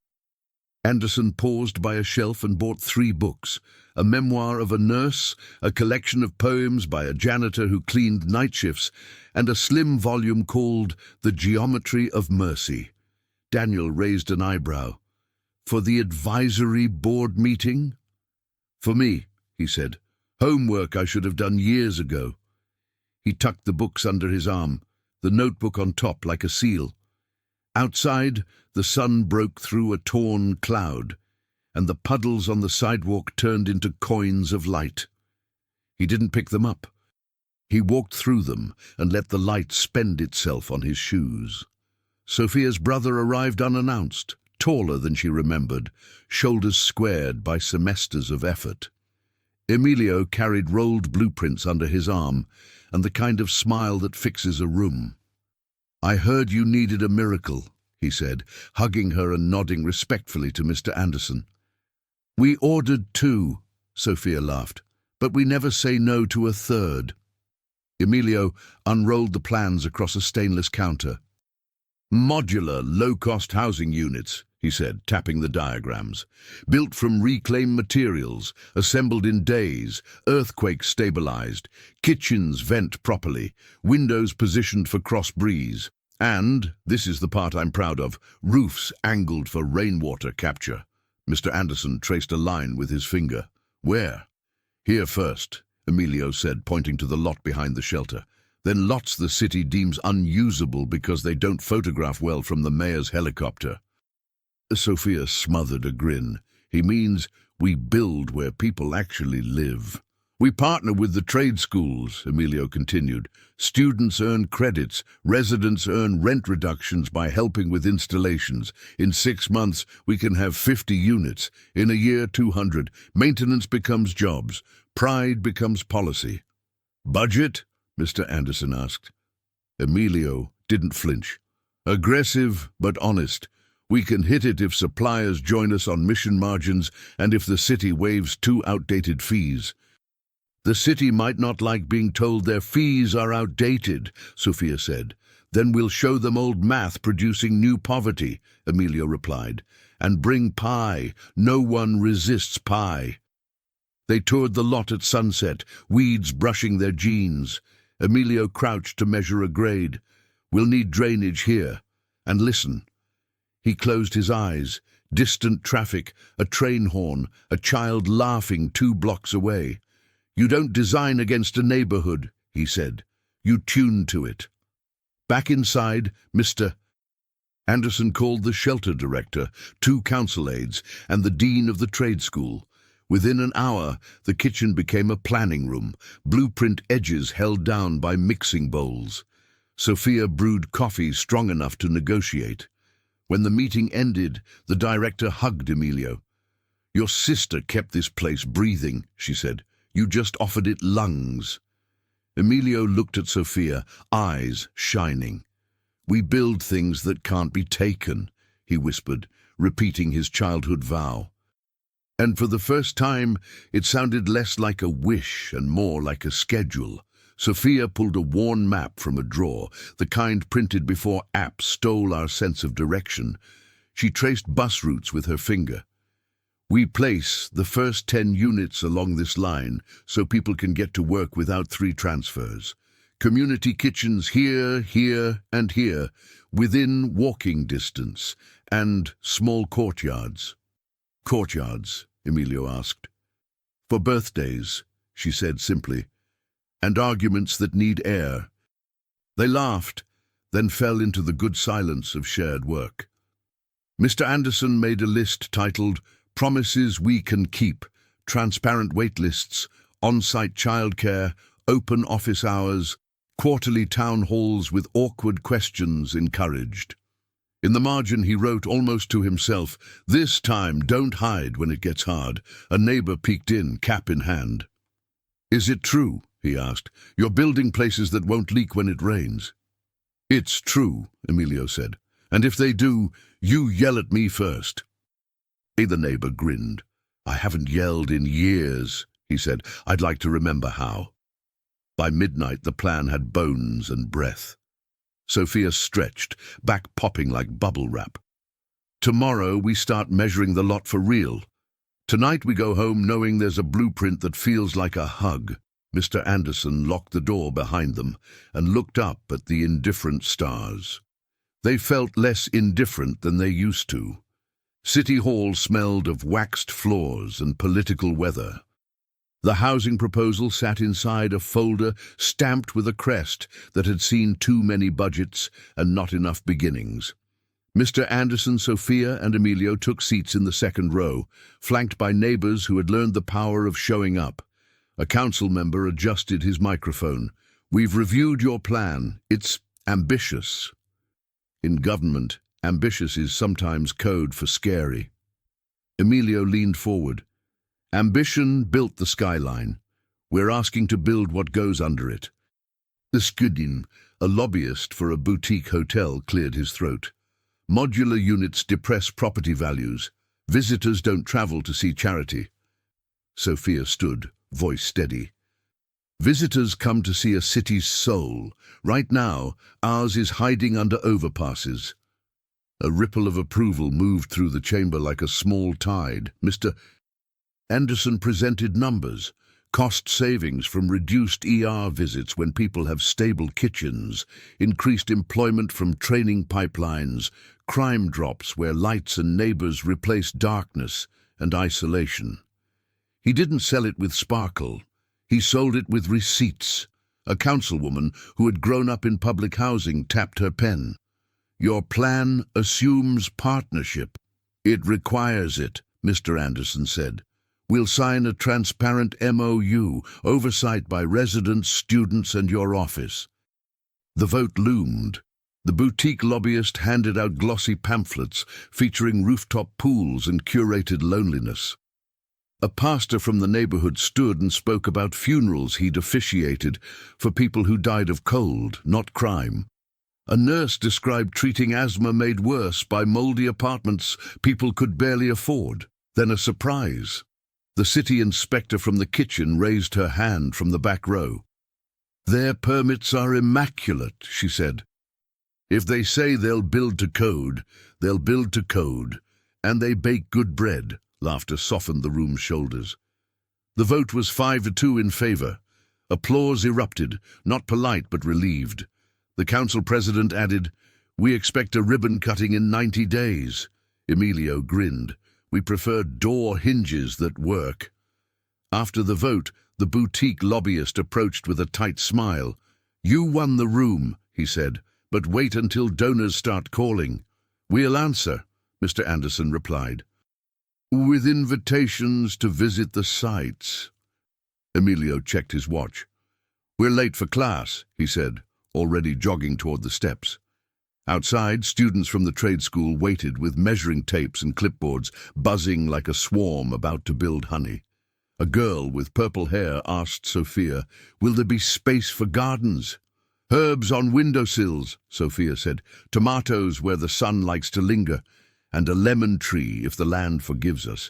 Anderson paused by a shelf and bought 3 books, a memoir of a nurse, a collection of poems by a janitor who cleaned night shifts, and a slim volume called The Geometry of Mercy. Daniel raised an eyebrow. "For the advisory board meeting?" "For me," he said. "Homework I should have done years ago." He tucked the books under his arm, the notebook on top like a seal. Outside, the sun broke through a torn cloud, and the puddles on the sidewalk turned into coins of light. He didn't pick them up. He walked through them and let the light spend itself on his shoes. Sophia's brother arrived unannounced, taller than she remembered, shoulders squared by semesters of effort. Emilio carried rolled blueprints under his arm and the kind of smile that fixes a room. "I heard you needed a miracle," he said, hugging her and nodding respectfully to Mr. Anderson. "We ordered 2, Sophia laughed, "but we never say no to a 3rd. Emilio unrolled the plans across a stainless counter. "Modular, low-cost housing units," he said, tapping the diagrams. "Built from reclaimed materials, assembled in days, earthquake stabilized, kitchens vent properly, windows positioned for cross-breeze, and, this is the part I'm proud of, roofs angled for rainwater capture." Mr. Anderson traced a line with his finger. "Where?" "Here first," Emilio said, pointing to the lot behind the shelter. "Then lots the city deems unusable because they don't photograph well from the mayor's helicopter." Sophia smothered a grin. "He means we build where people actually live." "We partner with the trade schools," Emilio continued. "Students earn credits, residents earn rent reductions by helping with installations. In 6 months, we can have 50 units. In a year, 200. Maintenance becomes jobs. Pride becomes policy." "Budget?" Mr. Anderson asked. Emilio didn't flinch. "Aggressive, but honest. We can hit it if suppliers join us on mission margins and if the city waives 2 outdated fees." "The city might not like being told their fees are outdated," Sophia said. "Then we'll show them old math producing new poverty," Emilio replied. "And bring pie. No one resists pie." They toured the lot at sunset, weeds brushing their jeans. Emilio crouched to measure a grade. "We'll need drainage here. And listen." He closed his eyes. Distant traffic, a train horn, a child laughing 2 blocks away. "You don't design against a neighborhood," he said. "You tune to it." Back inside, Mr. Anderson called the shelter director, 2 council aides, and the dean of the trade school. Within an hour, the kitchen became a planning room, blueprint edges held down by mixing bowls. Sophia brewed coffee strong enough to negotiate. When the meeting ended, the director hugged Emilio. "Your sister kept this place breathing," she said. "You just offered it lungs." Emilio looked at Sophia, eyes shining. "We build things that can't be taken," he whispered, repeating his childhood vow. And for the first time, it sounded less like a wish and more like a schedule. Sophia pulled a worn map from a drawer, the kind printed before apps stole our sense of direction. She traced bus routes with her finger. "We place the first 10 units along this line so people can get to work without 3 transfers. Community kitchens here, here, and here, within walking distance, and small courtyards." "Courtyards?" Emilio asked. "For birthdays," she said simply, "and arguments that need air." They laughed, then fell into the good silence of shared work. Mr. Anderson made a list titled "Promises We Can Keep," transparent wait lists, on-site childcare, open office hours, quarterly town halls with awkward questions encouraged. In the margin he wrote almost to himself, "This time don't hide when it gets hard." A neighbor peeked in, cap in hand. "Is it true?" he asked. "You're building places that won't leak when it rains." "It's true," Emilio said. "And if they do, you yell at me first." The neighbor grinned. "I haven't yelled in years," he said. "I'd like to remember how." By midnight the plan had bones and breath. Sophia stretched, back popping like bubble wrap. "Tomorrow we start measuring the lot for real. Tonight we go home knowing there's a blueprint that feels like a hug." Mr. Anderson locked the door behind them and looked up at the indifferent stars. They felt less indifferent than they used to. City Hall smelled of waxed floors and political weather. The housing proposal sat inside a folder stamped with a crest that had seen too many budgets and not enough beginnings. Mr. Anderson, Sophia, and Emilio took seats in the second row, flanked by neighbors who had learned the power of showing up. A council member adjusted his microphone. We've reviewed your plan. It's ambitious. In government, ambitious is sometimes code for scary. Emilio leaned forward. Ambition built the skyline. We're asking to build what goes under it. The Skudin, a lobbyist for a boutique hotel, cleared his throat. Modular units depress property values. Visitors don't travel to see charity. Sophia stood, voice steady. Visitors come to see a city's soul. Right now, ours is hiding under overpasses. A ripple of approval moved through the chamber like a small tide. Mr. Anderson presented numbers. Cost savings from reduced ER visits when people have stable kitchens, increased employment from training pipelines, crime drops where lights and neighbors replace darkness and isolation. He didn't sell it with sparkle. He sold it with receipts. A councilwoman who had grown up in public housing tapped her pen. Your plan assumes partnership. It requires it, Mr. Anderson said. We'll sign a transparent MOU, oversight by residents, students, and your office. The vote loomed. The boutique lobbyist handed out glossy pamphlets featuring rooftop pools and curated loneliness. A pastor from the neighborhood stood and spoke about funerals he'd officiated for people who died of cold, not crime. A nurse described treating asthma made worse by moldy apartments people could barely afford. Then a surprise. The city inspector from the kitchen raised her hand from the back row. Their permits are immaculate, she said. If they say they'll build to code, they'll build to code. And they bake good bread. Laughter softened the room's shoulders. The vote was 5-2 in favor. Applause erupted, not polite but relieved. The council president added, We expect a ribbon cutting in 90 days. Emilio grinned. We prefer door hinges that work. After the vote, the boutique lobbyist approached with a tight smile. You won the room, he said, but wait until donors start calling. We'll answer, Mr. Anderson replied. With invitations to visit the sites. Emilio checked his watch. We're late for class, he said, already jogging toward the steps. Outside, students from the trade school waited with measuring tapes and clipboards, buzzing like a swarm about to build honey. A girl with purple hair asked Sophia, Will there be space for gardens? Herbs on windowsills, Sophia said, tomatoes where the sun likes to linger, and a lemon tree if the land forgives us.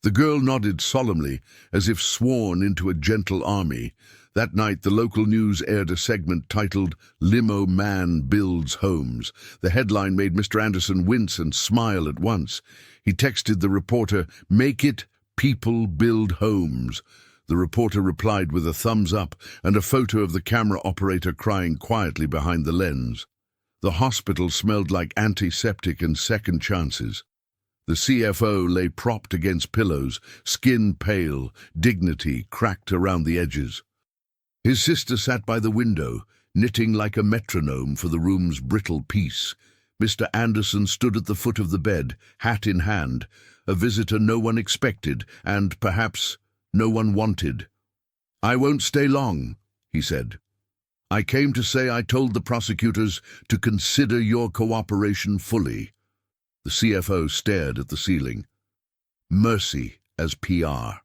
The girl nodded solemnly, as if sworn into a gentle army. That night, the local news aired a segment titled, Limo Man Builds Homes. The headline made Mr. Anderson wince and smile at once. He texted the reporter, Make it people build homes. The reporter replied with a thumbs up and a photo of the camera operator crying quietly behind the lens. The hospital smelled like antiseptic and second chances. The CFO lay propped against pillows, skin pale, dignity cracked around the edges. His sister sat by the window, knitting like a metronome for the room's brittle peace. Mr. Anderson stood at the foot of the bed, hat in hand, a visitor no one expected and, perhaps, no one wanted. I won't stay long, he said. I came to say I told the prosecutors to consider your cooperation fully. The CFO stared at the ceiling. Mercy as PR.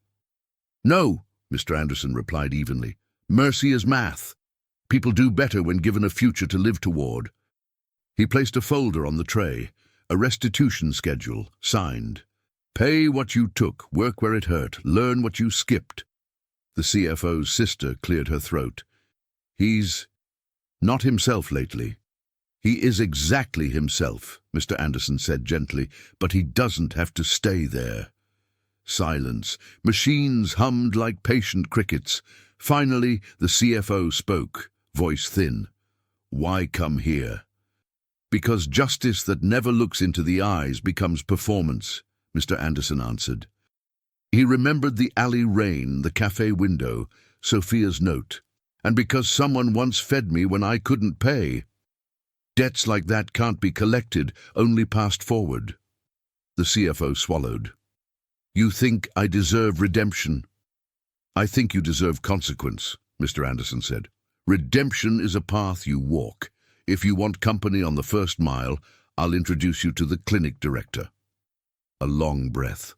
No, Mr. Anderson replied evenly. Mercy is math. People do better when given a future to live toward. He placed a folder on the tray, a restitution schedule, signed. Pay what you took, work where it hurt, learn what you skipped. The CFO's sister cleared her throat. He's not himself lately. He is exactly himself, Mr. Anderson said gently, but he doesn't have to stay there. Silence. Machines hummed like patient crickets. Finally, the CFO spoke, voice thin. Why come here? Because justice that never looks into the eyes becomes performance, Mr. Anderson answered. He remembered the alley rain, the cafe window, Sophia's note. And because someone once fed me when I couldn't pay. Debts like that can't be collected, only passed forward. The CFO swallowed. You think I deserve redemption? I think you deserve consequence, Mr. Anderson said. Redemption is a path you walk. If you want company on the first mile, I'll introduce you to the clinic director. A long breath.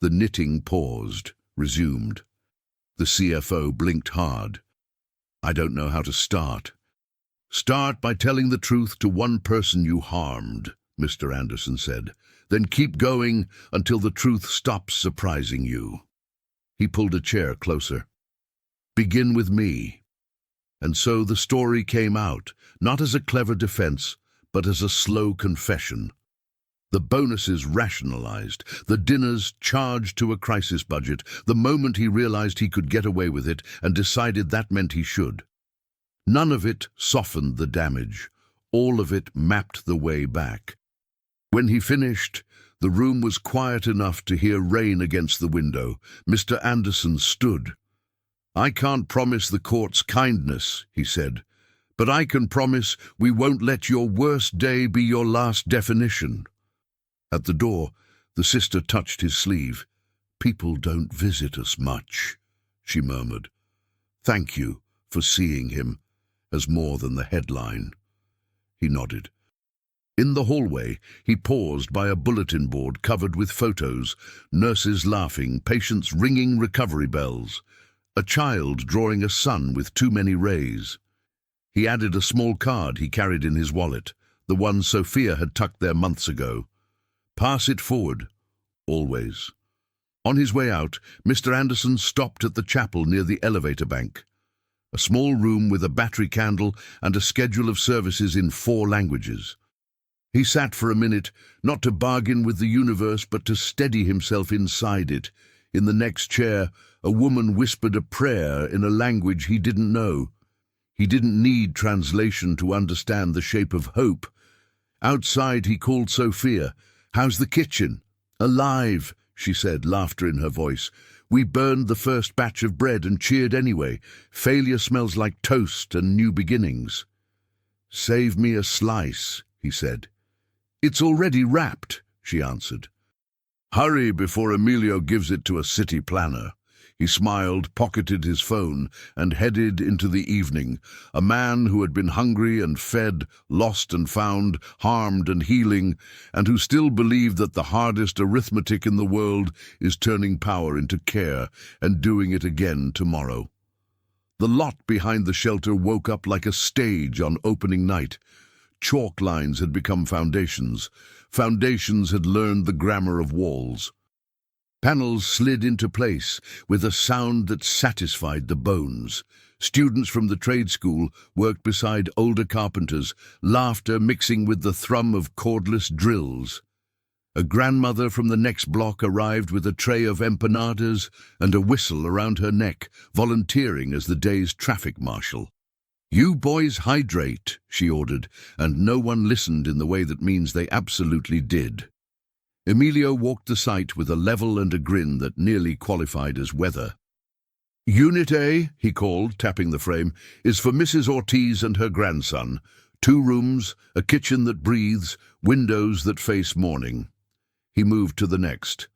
The knitting paused, resumed. The CFO blinked hard. I don't know how to start. Start by telling the truth to one person you harmed, Mr. Anderson said. Then keep going until the truth stops surprising you. He pulled a chair closer. Begin with me. And so the story came out, not as a clever defense, but as a slow confession. The bonuses rationalized, the dinners charged to a crisis budget, the moment he realized he could get away with it and decided that meant he should. None of it softened the damage. All of it mapped the way back. When he finished, the room was quiet enough to hear rain against the window. Mr. Anderson stood. I can't promise the court's kindness, he said, but I can promise we won't let your worst day be your last definition. At the door, the sister touched his sleeve. People don't visit us much, she murmured. Thank you for seeing him as more than the headline. He nodded. In the hallway, he paused by a bulletin board covered with photos, nurses laughing, patients ringing recovery bells, a child drawing a sun with too many rays. He added a small card he carried in his wallet, the one Sophia had tucked there months ago. Pass it forward, always. On his way out, Mr. Anderson stopped at the chapel near the elevator bank. A small room with a battery candle and a schedule of services in 4 languages. He sat for a minute, not to bargain with the universe, but to steady himself inside it. In the next chair, a woman whispered a prayer in a language he didn't know. He didn't need translation to understand the shape of hope. Outside, he called Sophia. How's the kitchen? Alive, she said, laughter in her voice. We burned the first batch of bread and cheered anyway. Failure smells like toast and new beginnings. Save me a slice, he said. It's already wrapped, she answered. Hurry before Emilio gives it to a city planner. He smiled, pocketed his phone, and headed into the evening, a man who had been hungry and fed, lost and found, harmed and healing, and who still believed that the hardest arithmetic in the world is turning power into care and doing it again tomorrow. The lot behind the shelter woke up like a stage on opening night. Chalk lines had become foundations. Foundations had learned the grammar of walls. Panels slid into place with a sound that satisfied the bones. Students from the trade school worked beside older carpenters, laughter mixing with the thrum of cordless drills. A grandmother from the next block arrived with a tray of empanadas and a whistle around her neck, volunteering as the day's traffic marshal. You boys hydrate, she ordered, and no one listened in the way that means they absolutely did. Emilio walked the site with a level and a grin that nearly qualified as weather. Unit A, he called, tapping the frame, is for Mrs. Ortiz and her grandson. 2 rooms, a kitchen that breathes, windows that face morning. He moved to the next.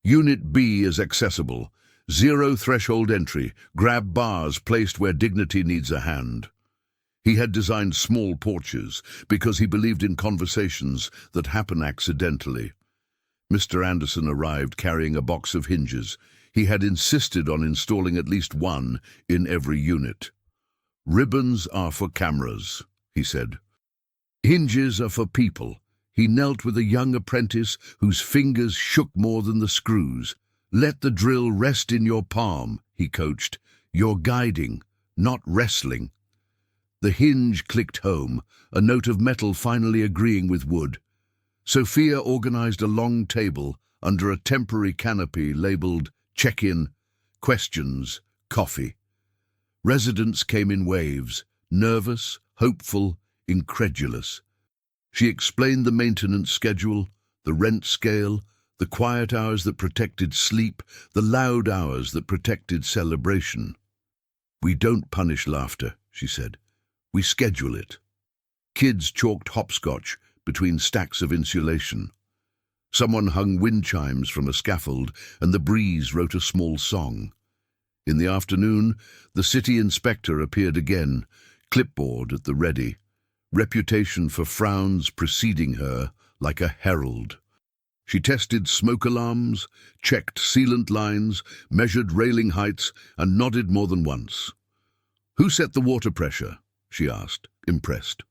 Unit B is accessible. 0 threshold entry, grab bars placed where dignity needs a hand. He had designed small porches because he believed in conversations that happen accidentally. Mr. Anderson arrived carrying a box of hinges. He had insisted on installing at least 1 in every unit. Ribbons are for cameras, he said. Hinges are for people. He knelt with a young apprentice whose fingers shook more than the screws. Let the drill rest in your palm, he coached. You're guiding, not wrestling. The hinge clicked home, a note of metal finally agreeing with wood. Sophia organized a long table under a temporary canopy labeled check-in, questions, coffee. Residents came in waves, nervous, hopeful, incredulous. She explained the maintenance schedule, the rent scale, the quiet hours that protected sleep, the loud hours that protected celebration. We don't punish laughter, she said. We schedule it. Kids chalked hopscotch between stacks of insulation. Someone hung wind chimes from a scaffold, and the breeze wrote a small song. In the afternoon, the city inspector appeared again, clipboard at the ready, reputation for frowns preceding her like a herald. She tested smoke alarms, checked sealant lines, measured railing heights, and nodded more than once. "Who set the water pressure?" she asked, impressed.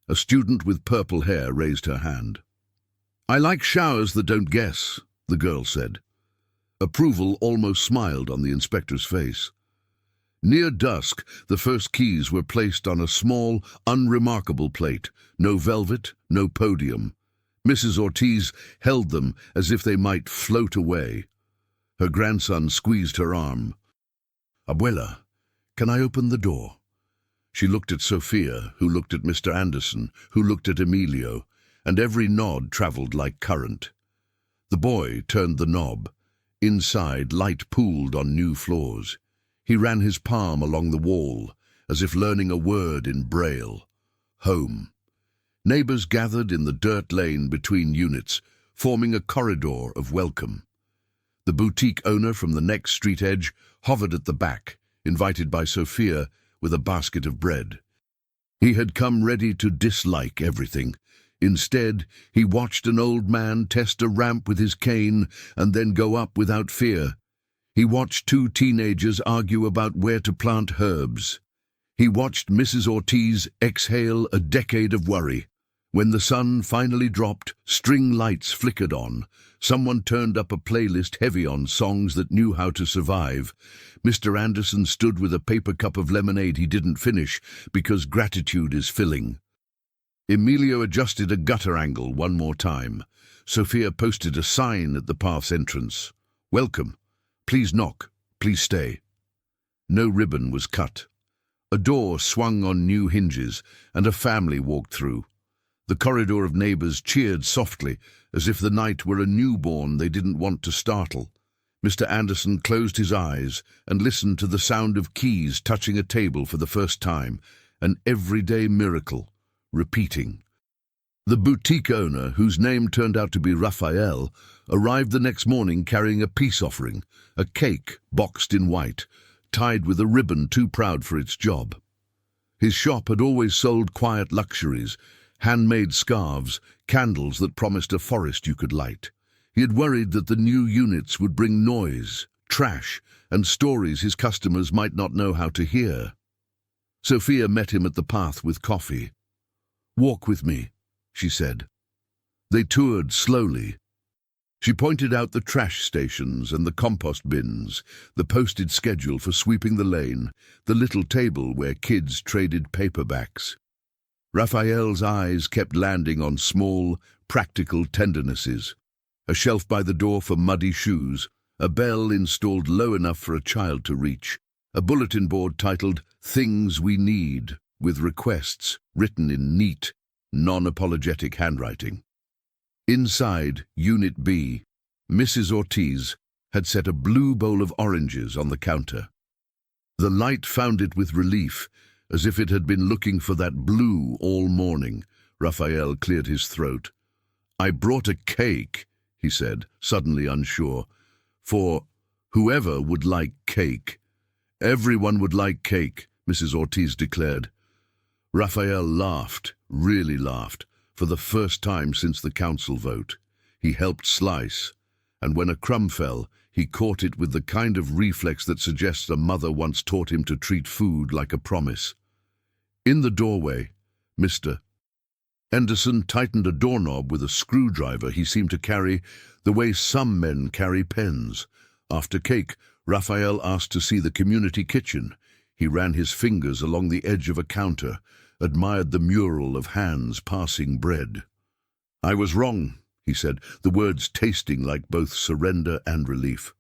A student with purple hair raised her hand. "I like showers that don't guess," the girl said. Approval almost smiled on the inspector's face. Near dusk, the first keys were placed on a small, unremarkable plate. No velvet, no podium. Mrs. Ortiz held them as if they might float away. Her grandson squeezed her arm. "Abuela, can I open the door?" She looked at Sophia, who looked at Mr. Anderson, who looked at Emilio, and every nod traveled like current. The boy turned the knob. Inside, light pooled on new floors. He ran his palm along the wall, as if learning a word in Braille. Home. Neighbors gathered in the dirt lane between units, forming a corridor of welcome. The boutique owner from the next street edge hovered at the back, invited by Sophia with a basket of bread. He had come ready to dislike everything. Instead, he watched an old man test a ramp with his cane and then go up without fear. He watched two teenagers argue about where to plant herbs. He watched Mrs. Ortiz exhale a decade of worry. When the sun finally dropped, string lights flickered on. Someone turned up a playlist heavy on songs that knew how to survive. Mr. Anderson stood with a paper cup of lemonade he didn't finish because gratitude is filling. Emilio adjusted a gutter angle one more time. Sophia posted a sign at the path's entrance. "Welcome. Please knock. Please stay." No ribbon was cut. A door swung on new hinges, and a family walked through. The corridor of neighbors cheered softly, as if the night were a newborn they didn't want to startle. Mr. Anderson closed his eyes and listened to the sound of keys touching a table for the first time, an everyday miracle, repeating. The boutique owner, whose name turned out to be Raphael, arrived the next morning carrying a peace offering, a cake boxed in white, tied with a ribbon too proud for its job. His shop had always sold quiet luxuries, handmade scarves, candles that promised a forest you could light. He had worried that the new units would bring noise, trash, and stories his customers might not know how to hear. Sophia met him at the path with coffee. "Walk with me," she said. They toured slowly. She pointed out the trash stations and the compost bins, the posted schedule for sweeping the lane, the little table where kids traded paperbacks. Raphael's eyes kept landing on small, practical tendernesses. A shelf by the door for muddy shoes, a bell installed low enough for a child to reach, a bulletin board titled "Things We Need," with requests written in neat, non-apologetic handwriting. Inside Unit B, Mrs. Ortiz had set a blue bowl of oranges on the counter. The light found it with relief, as if it had been looking for that blue all morning. Raphael cleared his throat. "I brought a cake," he said, suddenly unsure, "for whoever would like cake." "Everyone would like cake," Mrs. Ortiz declared. Raphael laughed, really laughed, for the first time since the council vote. He helped slice, and when a crumb fell, he caught it with the kind of reflex that suggests a mother once taught him to treat food like a promise. In the doorway, Mr. Anderson tightened a doorknob with a screwdriver he seemed to carry the way some men carry pens. After cake, Raphael asked to see the community kitchen. He ran his fingers along the edge of a counter, admired the mural of hands passing bread. "I was wrong," he said, the words tasting like both surrender and relief.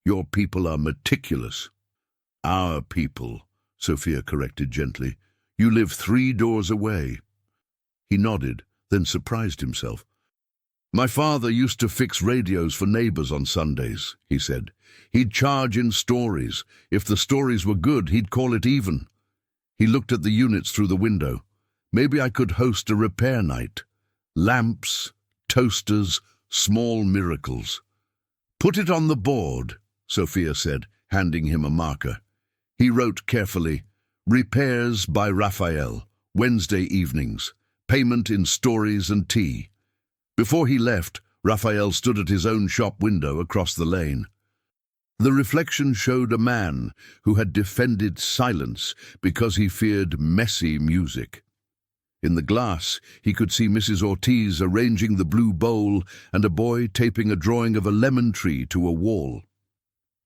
"Your people are meticulous." "Our people," Sophia corrected gently. "You live 3 doors away." He nodded, then surprised himself. "My father used to fix radios for neighbors on Sundays," he said. "He'd charge in stories. If the stories were good, he'd call it even." He looked at the units through the window. "Maybe I could host a repair night. Lamps, toasters, small miracles." "Put it on the board," Sophia said, handing him a marker. He wrote carefully, "Repairs by Raphael, Wednesday evenings. Payment in stories and tea." Before he left, Raphael stood at his own shop window across the lane. The reflection showed a man who had defended silence because he feared messy music. In the glass, he could see Mrs. Ortiz arranging the blue bowl and a boy taping a drawing of a lemon tree to a wall.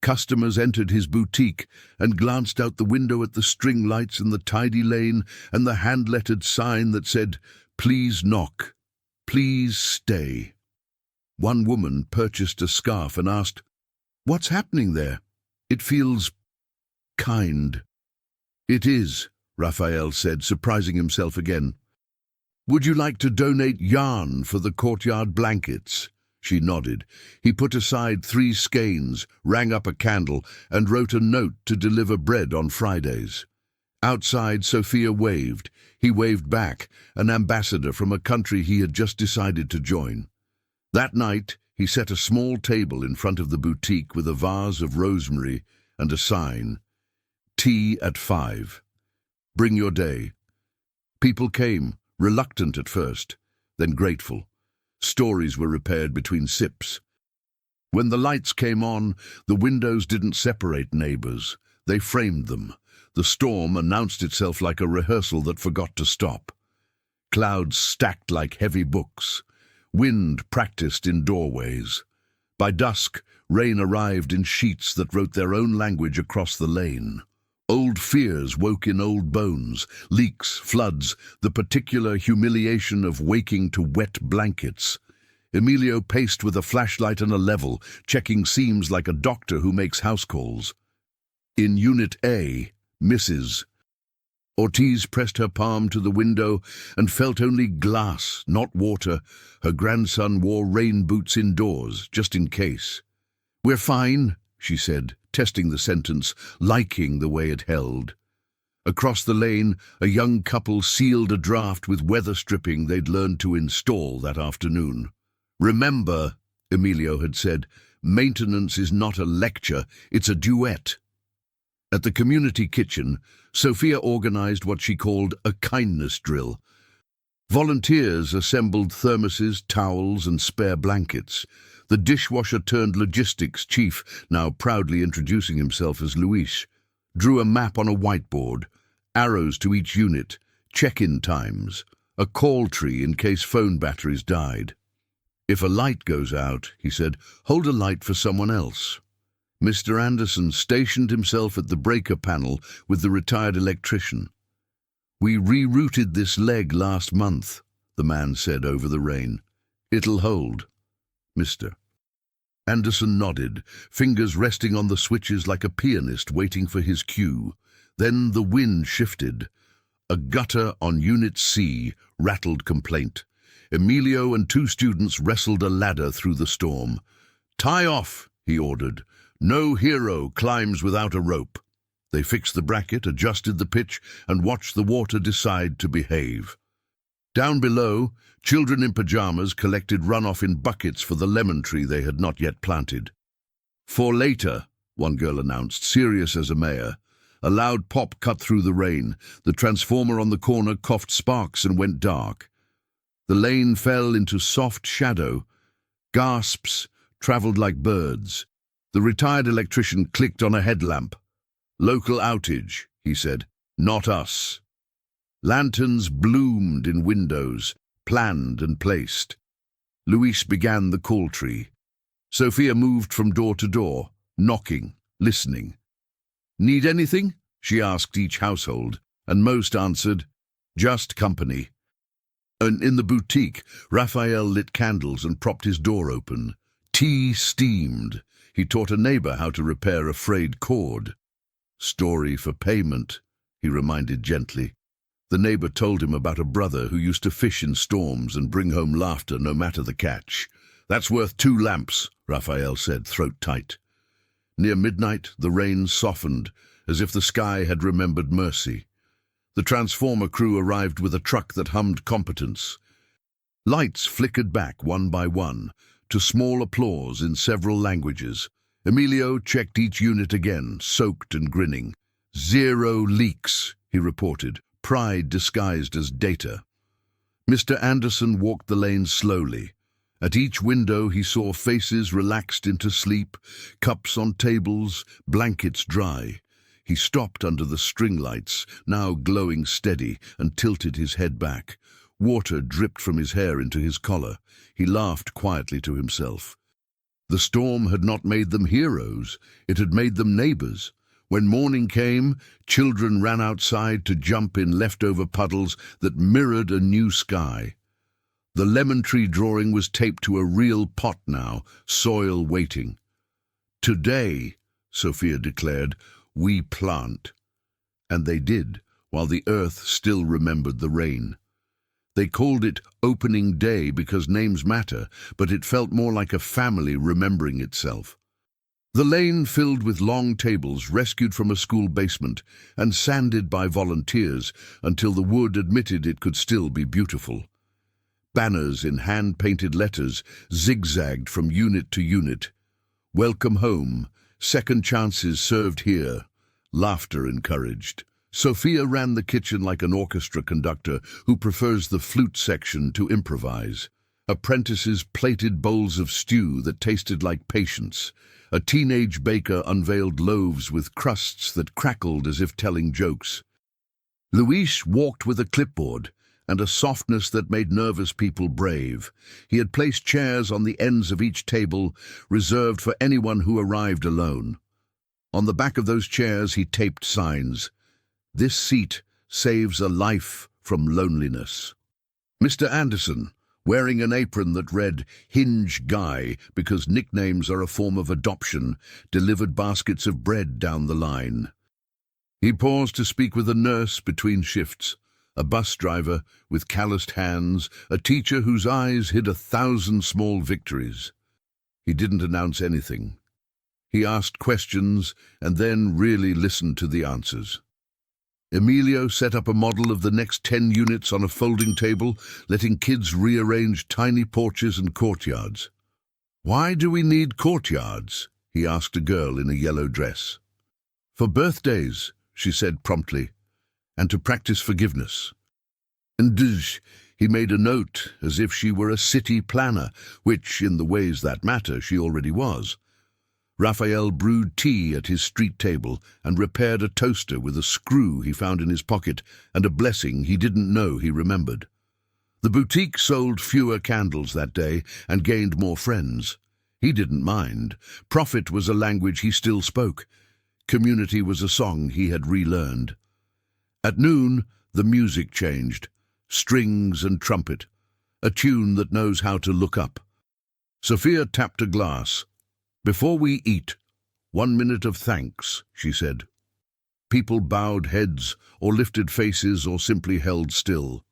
Customers entered his boutique and glanced out the window at the string lights in the tidy lane and the hand-lettered sign that said, "Please knock. Please stay." One woman purchased a scarf and asked, "What's happening there? It feels kind." "It is," Raphael said, surprising himself again. "Would you like to donate yarn for the courtyard blankets?" She nodded. He put aside 3 skeins, rang up a candle, and wrote a note to deliver bread on Fridays. Outside, Sophia waved. He waved back, an ambassador from a country he had just decided to join. That night, he set a small table in front of the boutique with a vase of rosemary and a sign, "Tea at 5. Bring your day." People came, reluctant at first, then grateful. Stories were repaired between sips. When the lights came on, the windows didn't separate neighbors. They framed them. The storm announced itself like a rehearsal that forgot to stop. Clouds stacked like heavy books. Wind practiced in doorways. By dusk, rain arrived in sheets that wrote their own language across the lane. Old fears woke in old bones, leaks, floods, the particular humiliation of waking to wet blankets. Emilio paced with a flashlight and a level, checking seams like a doctor who makes house calls. In Unit A, Mrs. Ortiz pressed her palm to the window and felt only glass, not water. Her grandson wore rain boots indoors, just in case. "We're fine," she said, testing the sentence, liking the way it held. Across the lane, a young couple sealed a draft with weather stripping they'd learned to install that afternoon. "Remember," Emilio had said, "maintenance is not a lecture, it's a duet." At the community kitchen, Sophia organized what she called a kindness drill. Volunteers assembled thermoses, towels, and spare blankets. The dishwasher turned logistics chief, now proudly introducing himself as Luis, drew a map on a whiteboard, arrows to each unit, check-in times, a call tree in case phone batteries died. "If a light goes out," he said, "hold a light for someone else." Mr. Anderson stationed himself at the breaker panel with the retired electrician. "We rerouted this leg last month," the man said over the rain. "It'll hold, Mr." Anderson nodded, fingers resting on the switches like a pianist waiting for his cue. Then the wind shifted. A gutter on Unit C rattled complaint. Emilio and 2 students wrestled a ladder through the storm. "Tie off," he ordered. "No hero climbs without a rope." They fixed the bracket, adjusted the pitch, and watched the water decide to behave. Down below, children in pajamas collected runoff in buckets for the lemon tree they had not yet planted. "For later," one girl announced, serious as a mayor. A loud pop cut through the rain. The transformer on the corner coughed sparks and went dark. The lane fell into soft shadow. Gasps traveled like birds. The retired electrician clicked on a headlamp. "Local outage," he said. "Not us." Lanterns bloomed in windows, planned and placed. Luis began the call tree. Sophia moved from door to door, knocking, listening. "Need anything?" she asked each household, and most answered, "Just company." And in the boutique, Raphael lit candles and propped his door open. Tea steamed. He taught a neighbor how to repair a frayed cord. "Story for payment," he reminded gently. The neighbor told him about a brother who used to fish in storms and bring home laughter no matter the catch. "That's worth 2 lamps, Raphael said, throat tight. Near midnight, the rain softened, as if the sky had remembered mercy. The transformer crew arrived with a truck that hummed competence. Lights flickered back one by one, to small applause in several languages. Emilio checked each unit again, soaked and grinning. 0 leaks, he reported, pride disguised as data. Mr. Anderson walked the lane slowly. At each window he saw faces relaxed into sleep, cups on tables, blankets dry. He stopped under the string lights, now glowing steady, and tilted his head back. Water dripped from his hair into his collar. He laughed quietly to himself. The storm had not made them heroes, it had made them neighbors. When morning came, children ran outside to jump in leftover puddles that mirrored a new sky. The lemon tree drawing was taped to a real pot now, soil waiting. "Today," Sophia declared, "we plant." And they did, while the earth still remembered the rain. They called it opening day because names matter, but it felt more like a family remembering itself. The lane filled with long tables rescued from a school basement and sanded by volunteers until the wood admitted it could still be beautiful. Banners in hand-painted letters zigzagged from unit to unit. "Welcome home, second chances served here," laughter encouraged. Sophia ran the kitchen like an orchestra conductor who prefers the flute section to improvise. Apprentices plated bowls of stew that tasted like patience. A teenage baker unveiled loaves with crusts that crackled as if telling jokes. Luis walked with a clipboard and a softness that made nervous people brave. He had placed chairs on the ends of each table, reserved for anyone who arrived alone. On the back of those chairs he taped signs. "This seat saves a life from loneliness." Mr. Anderson, wearing an apron that read "Hinge Guy" because nicknames are a form of adoption, delivered baskets of bread down the line. He paused to speak with a nurse between shifts, a bus driver with calloused hands, a teacher whose eyes hid 1,000 small victories. He didn't announce anything. He asked questions and then really listened to the answers. Emilio set up a model of the next 10 units on a folding table, letting kids rearrange tiny porches and courtyards. "Why do we need courtyards?" he asked a girl in a yellow dress. "For birthdays," she said promptly, "and to practice forgiveness." And he made a note as if she were a city planner, which, in the ways that matter, she already was. Raphael brewed tea at his street table and repaired a toaster with a screw he found in his pocket and a blessing he didn't know he remembered. The boutique sold fewer candles that day and gained more friends. He didn't mind. Profit was a language he still spoke. Community was a song he had relearned. At noon, the music changed. Strings and trumpet. A tune that knows how to look up. Sophia tapped a glass. "Before we eat, 1 minute of thanks," she said. People bowed heads, or lifted faces, or simply held still.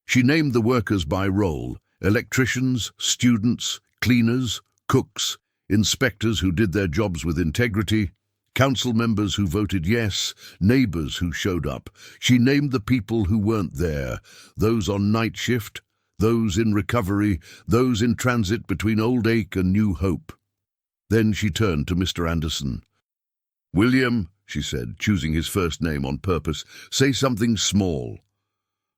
She named the workers by role: electricians, students, cleaners, cooks, inspectors who did their jobs with integrity, council members who voted yes, neighbors who showed up. She named the people who weren't there, those on night shift, those in recovery, those in transit between old ache and new hope. Then she turned to Mr. Anderson. "William," she said, choosing his first name on purpose, "say something small."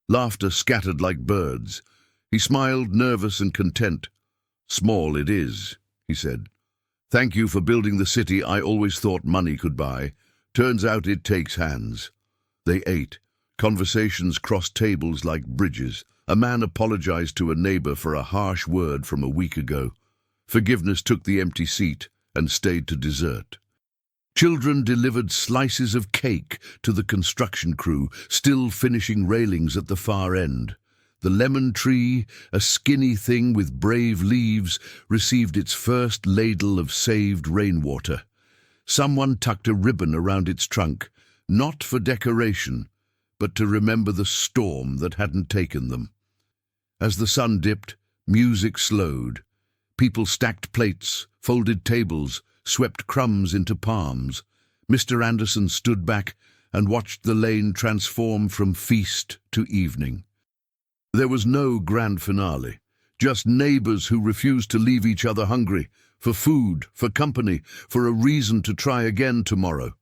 Laughter scattered like birds. He smiled, nervous and content. "Small it is," he said. "Thank you for building the city I always thought money could buy. Turns out it takes hands." They ate. Conversations crossed tables like bridges. A man apologized to a neighbor for a harsh word from a week ago. Forgiveness took the empty seat and stayed to dessert. Children delivered slices of cake to the construction crew, still finishing railings at the far end. The lemon tree, a skinny thing with brave leaves, received its first ladle of saved rainwater. Someone tucked a ribbon around its trunk, not for decoration, but to remember the storm that hadn't taken them. As the sun dipped, music slowed. People stacked plates, folded tables, swept crumbs into palms. Mr. Anderson stood back and watched the lane transform from feast to evening. There was no grand finale, just neighbors who refused to leave each other hungry, for food, for company, for a reason to try again tomorrow.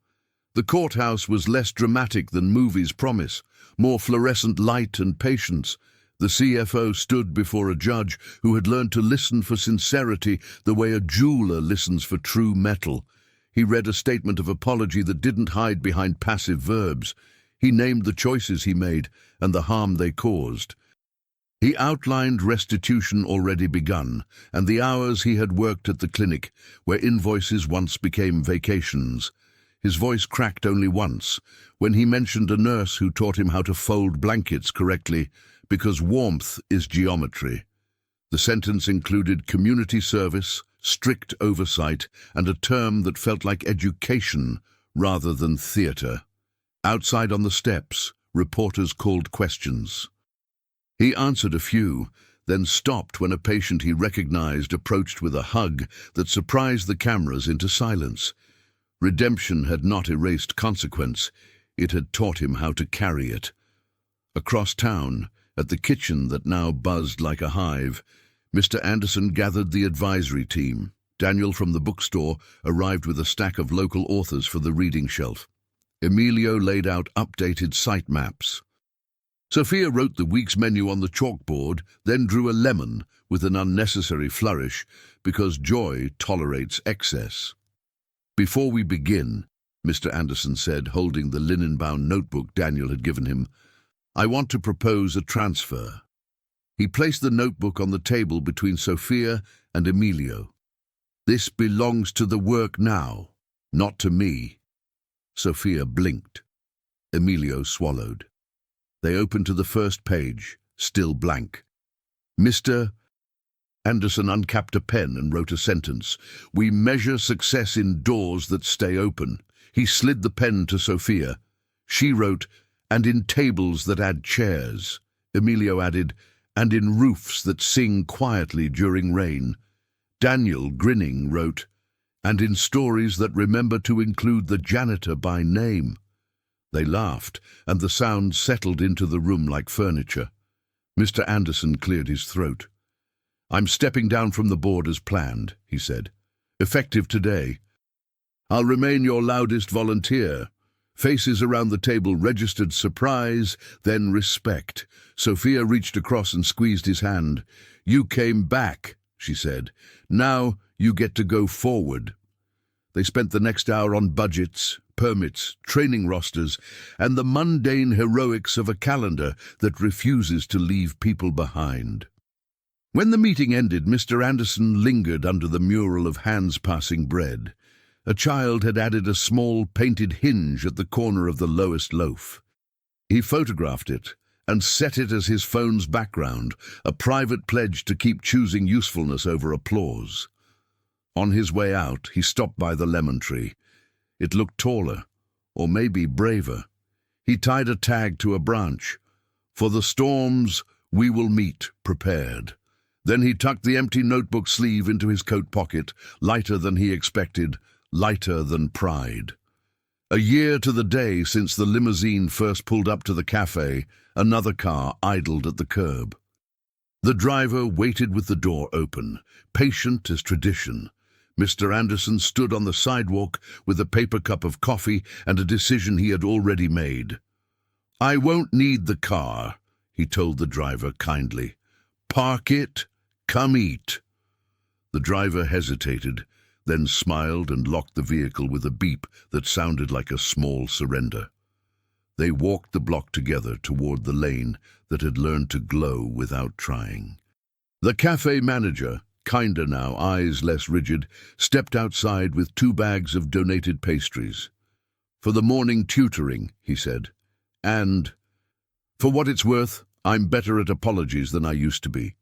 The courthouse was less dramatic than movies promise, more fluorescent light and patience. The CFO stood before a judge who had learned to listen for sincerity the way a jeweler listens for true metal. He read a statement of apology that didn't hide behind passive verbs. He named the choices he made and the harm they caused. He outlined restitution already begun and the hours he had worked at the clinic, where invoices once became vacations. His voice cracked only once, when he mentioned a nurse who taught him how to fold blankets correctly, because warmth is geometry. The sentence included community service, strict oversight, and a term that felt like education rather than theatre. Outside on the steps, reporters called questions. He answered a few, then stopped when a patient he recognized approached with a hug that surprised the cameras into silence. Redemption had not erased consequence, it had taught him how to carry it. Across town, at the kitchen that now buzzed like a hive, Mr. Anderson gathered the advisory team. Daniel from the bookstore arrived with a stack of local authors for the reading shelf. Emilio laid out updated site maps. Sophia wrote the week's menu on the chalkboard, then drew a lemon with an unnecessary flourish because joy tolerates excess. "Before we begin," Mr. Anderson said, holding the linen-bound notebook Daniel had given him, "I want to propose a transfer." He placed the notebook on the table between Sophia and Emilio. "This belongs to the work now, not to me." Sophia blinked. Emilio swallowed. They opened to the first page, still blank. Mr. Anderson uncapped a pen and wrote a sentence. "We measure success in doors that stay open." He slid the pen to Sophia. She wrote, "And in tables that add chairs." Emilio added, "And in roofs that sing quietly during rain." Daniel, grinning, wrote, "And in stories that remember to include the janitor by name." They laughed, and the sound settled into the room like furniture. Mr. Anderson cleared his throat. "I'm stepping down from the board as planned," he said. "Effective today. I'll remain your loudest volunteer." Faces around the table registered surprise, then respect. Sophia reached across and squeezed his hand. "You came back," she said. "Now you get to go forward." They spent the next hour on budgets, permits, training rosters, and the mundane heroics of a calendar that refuses to leave people behind. When the meeting ended, Mr. Anderson lingered under the mural of hands passing bread. A child had added a small painted hinge at the corner of the lowest loaf. He photographed it and set it as his phone's background, a private pledge to keep choosing usefulness over applause. On his way out, he stopped by the lemon tree. It looked taller, or maybe braver. He tied a tag to a branch. "For the storms, we will meet prepared." Then he tucked the empty notebook sleeve into his coat pocket, lighter than he expected, lighter than pride. A year to the day since the limousine first pulled up to the café, another car idled at the curb. The driver waited with the door open, patient as tradition. Mr. Anderson stood on the sidewalk with a paper cup of coffee and a decision he had already made. "I won't need the car," he told the driver kindly. "Park it, come eat." The driver hesitated, then smiled and locked the vehicle with a beep that sounded like a small surrender. They walked the block together toward the lane that had learned to glow without trying. The cafe manager, kinder now, eyes less rigid, stepped outside with 2 bags of donated pastries. "For the morning tutoring," he said. "And, for what it's worth, I'm better at apologies than I used to be."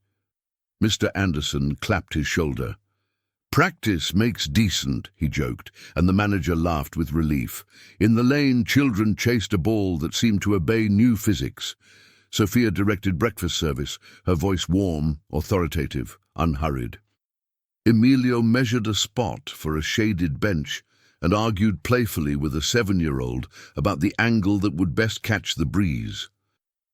Mr. Anderson clapped his shoulder. "Practice makes decent," he joked, and the manager laughed with relief. In the lane, children chased a ball that seemed to obey new physics. Sophia directed breakfast service, her voice warm, authoritative, unhurried. Emilio measured a spot for a shaded bench and argued playfully with a 7-year-old about the angle that would best catch the breeze.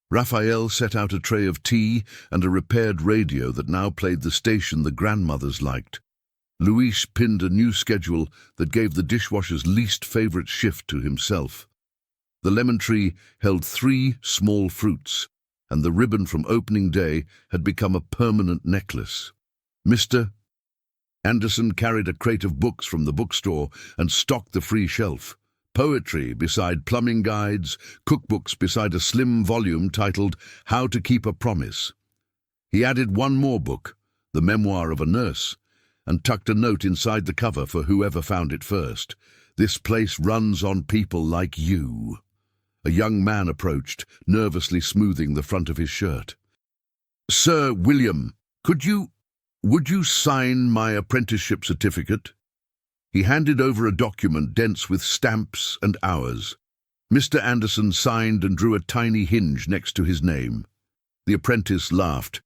Raphael set out a tray of tea and a repaired radio that now played the station the grandmothers liked. Luis pinned a new schedule that gave the dishwasher's least favorite shift to himself. The lemon tree held 3 small fruits, and the ribbon from opening day had become a permanent necklace. Mr. Anderson carried a crate of books from the bookstore and stocked the free shelf. Poetry beside plumbing guides, cookbooks beside a slim volume titled How to Keep a Promise. He added one more book, The Memoir of a Nurse, and tucked a note inside the cover for whoever found it first. This place runs on people like you. A young man approached, nervously smoothing the front of his shirt. Sir William, would you sign my apprenticeship certificate? He handed over a document dense with stamps and hours. Mr. Anderson signed and drew a tiny hinge next to his name. The apprentice laughed.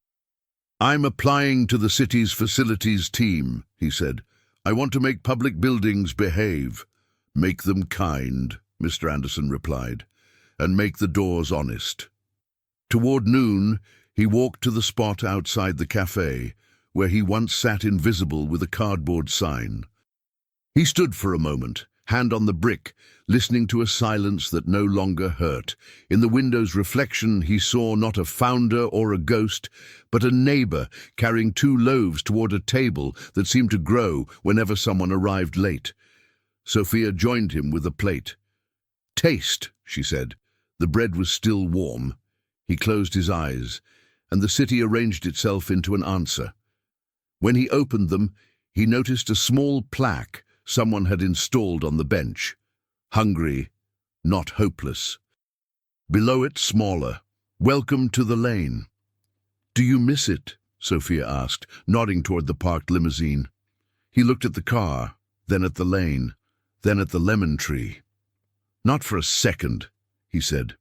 I'm applying to the city's facilities team, he said. I want to make public buildings behave. Make them kind, Mr. Anderson replied, and make the doors honest. Toward noon, he walked to the spot outside the café, where he once sat invisible with a cardboard sign. He stood for a moment, hand on the brick, listening to a silence that no longer hurt. In the window's reflection, he saw not a founder or a ghost, but a neighbor carrying 2 loaves toward a table that seemed to grow whenever someone arrived late. Sophia joined him with a plate. Taste, she said. The bread was still warm. He closed his eyes, and the city arranged itself into an answer. When he opened them, he noticed a small plaque someone had installed on the bench. Hungry, not hopeless. Below it, smaller, Welcome to the lane. Do you miss it? Sophia asked, nodding toward the parked limousine. He looked at the car, then at the lane, then at the lemon tree. Not for a second, he said.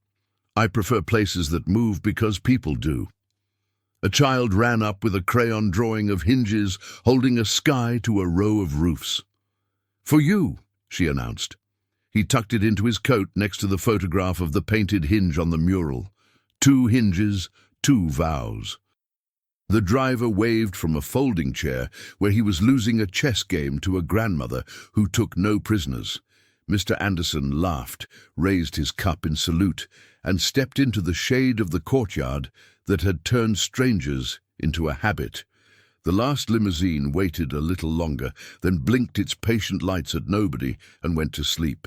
I prefer places that move because people do. A child ran up with a crayon drawing of hinges holding a sky to a row of roofs. For you, she announced. He tucked it into his coat next to the photograph of the painted hinge on the mural. 2 hinges, 2 vows. The driver waved from a folding chair where he was losing a chess game to a grandmother who took no prisoners. Mr. Anderson laughed, raised his cup in salute, and stepped into the shade of the courtyard that had turned strangers into a habit. The last limousine waited a little longer, then blinked its patient lights at nobody and went to sleep.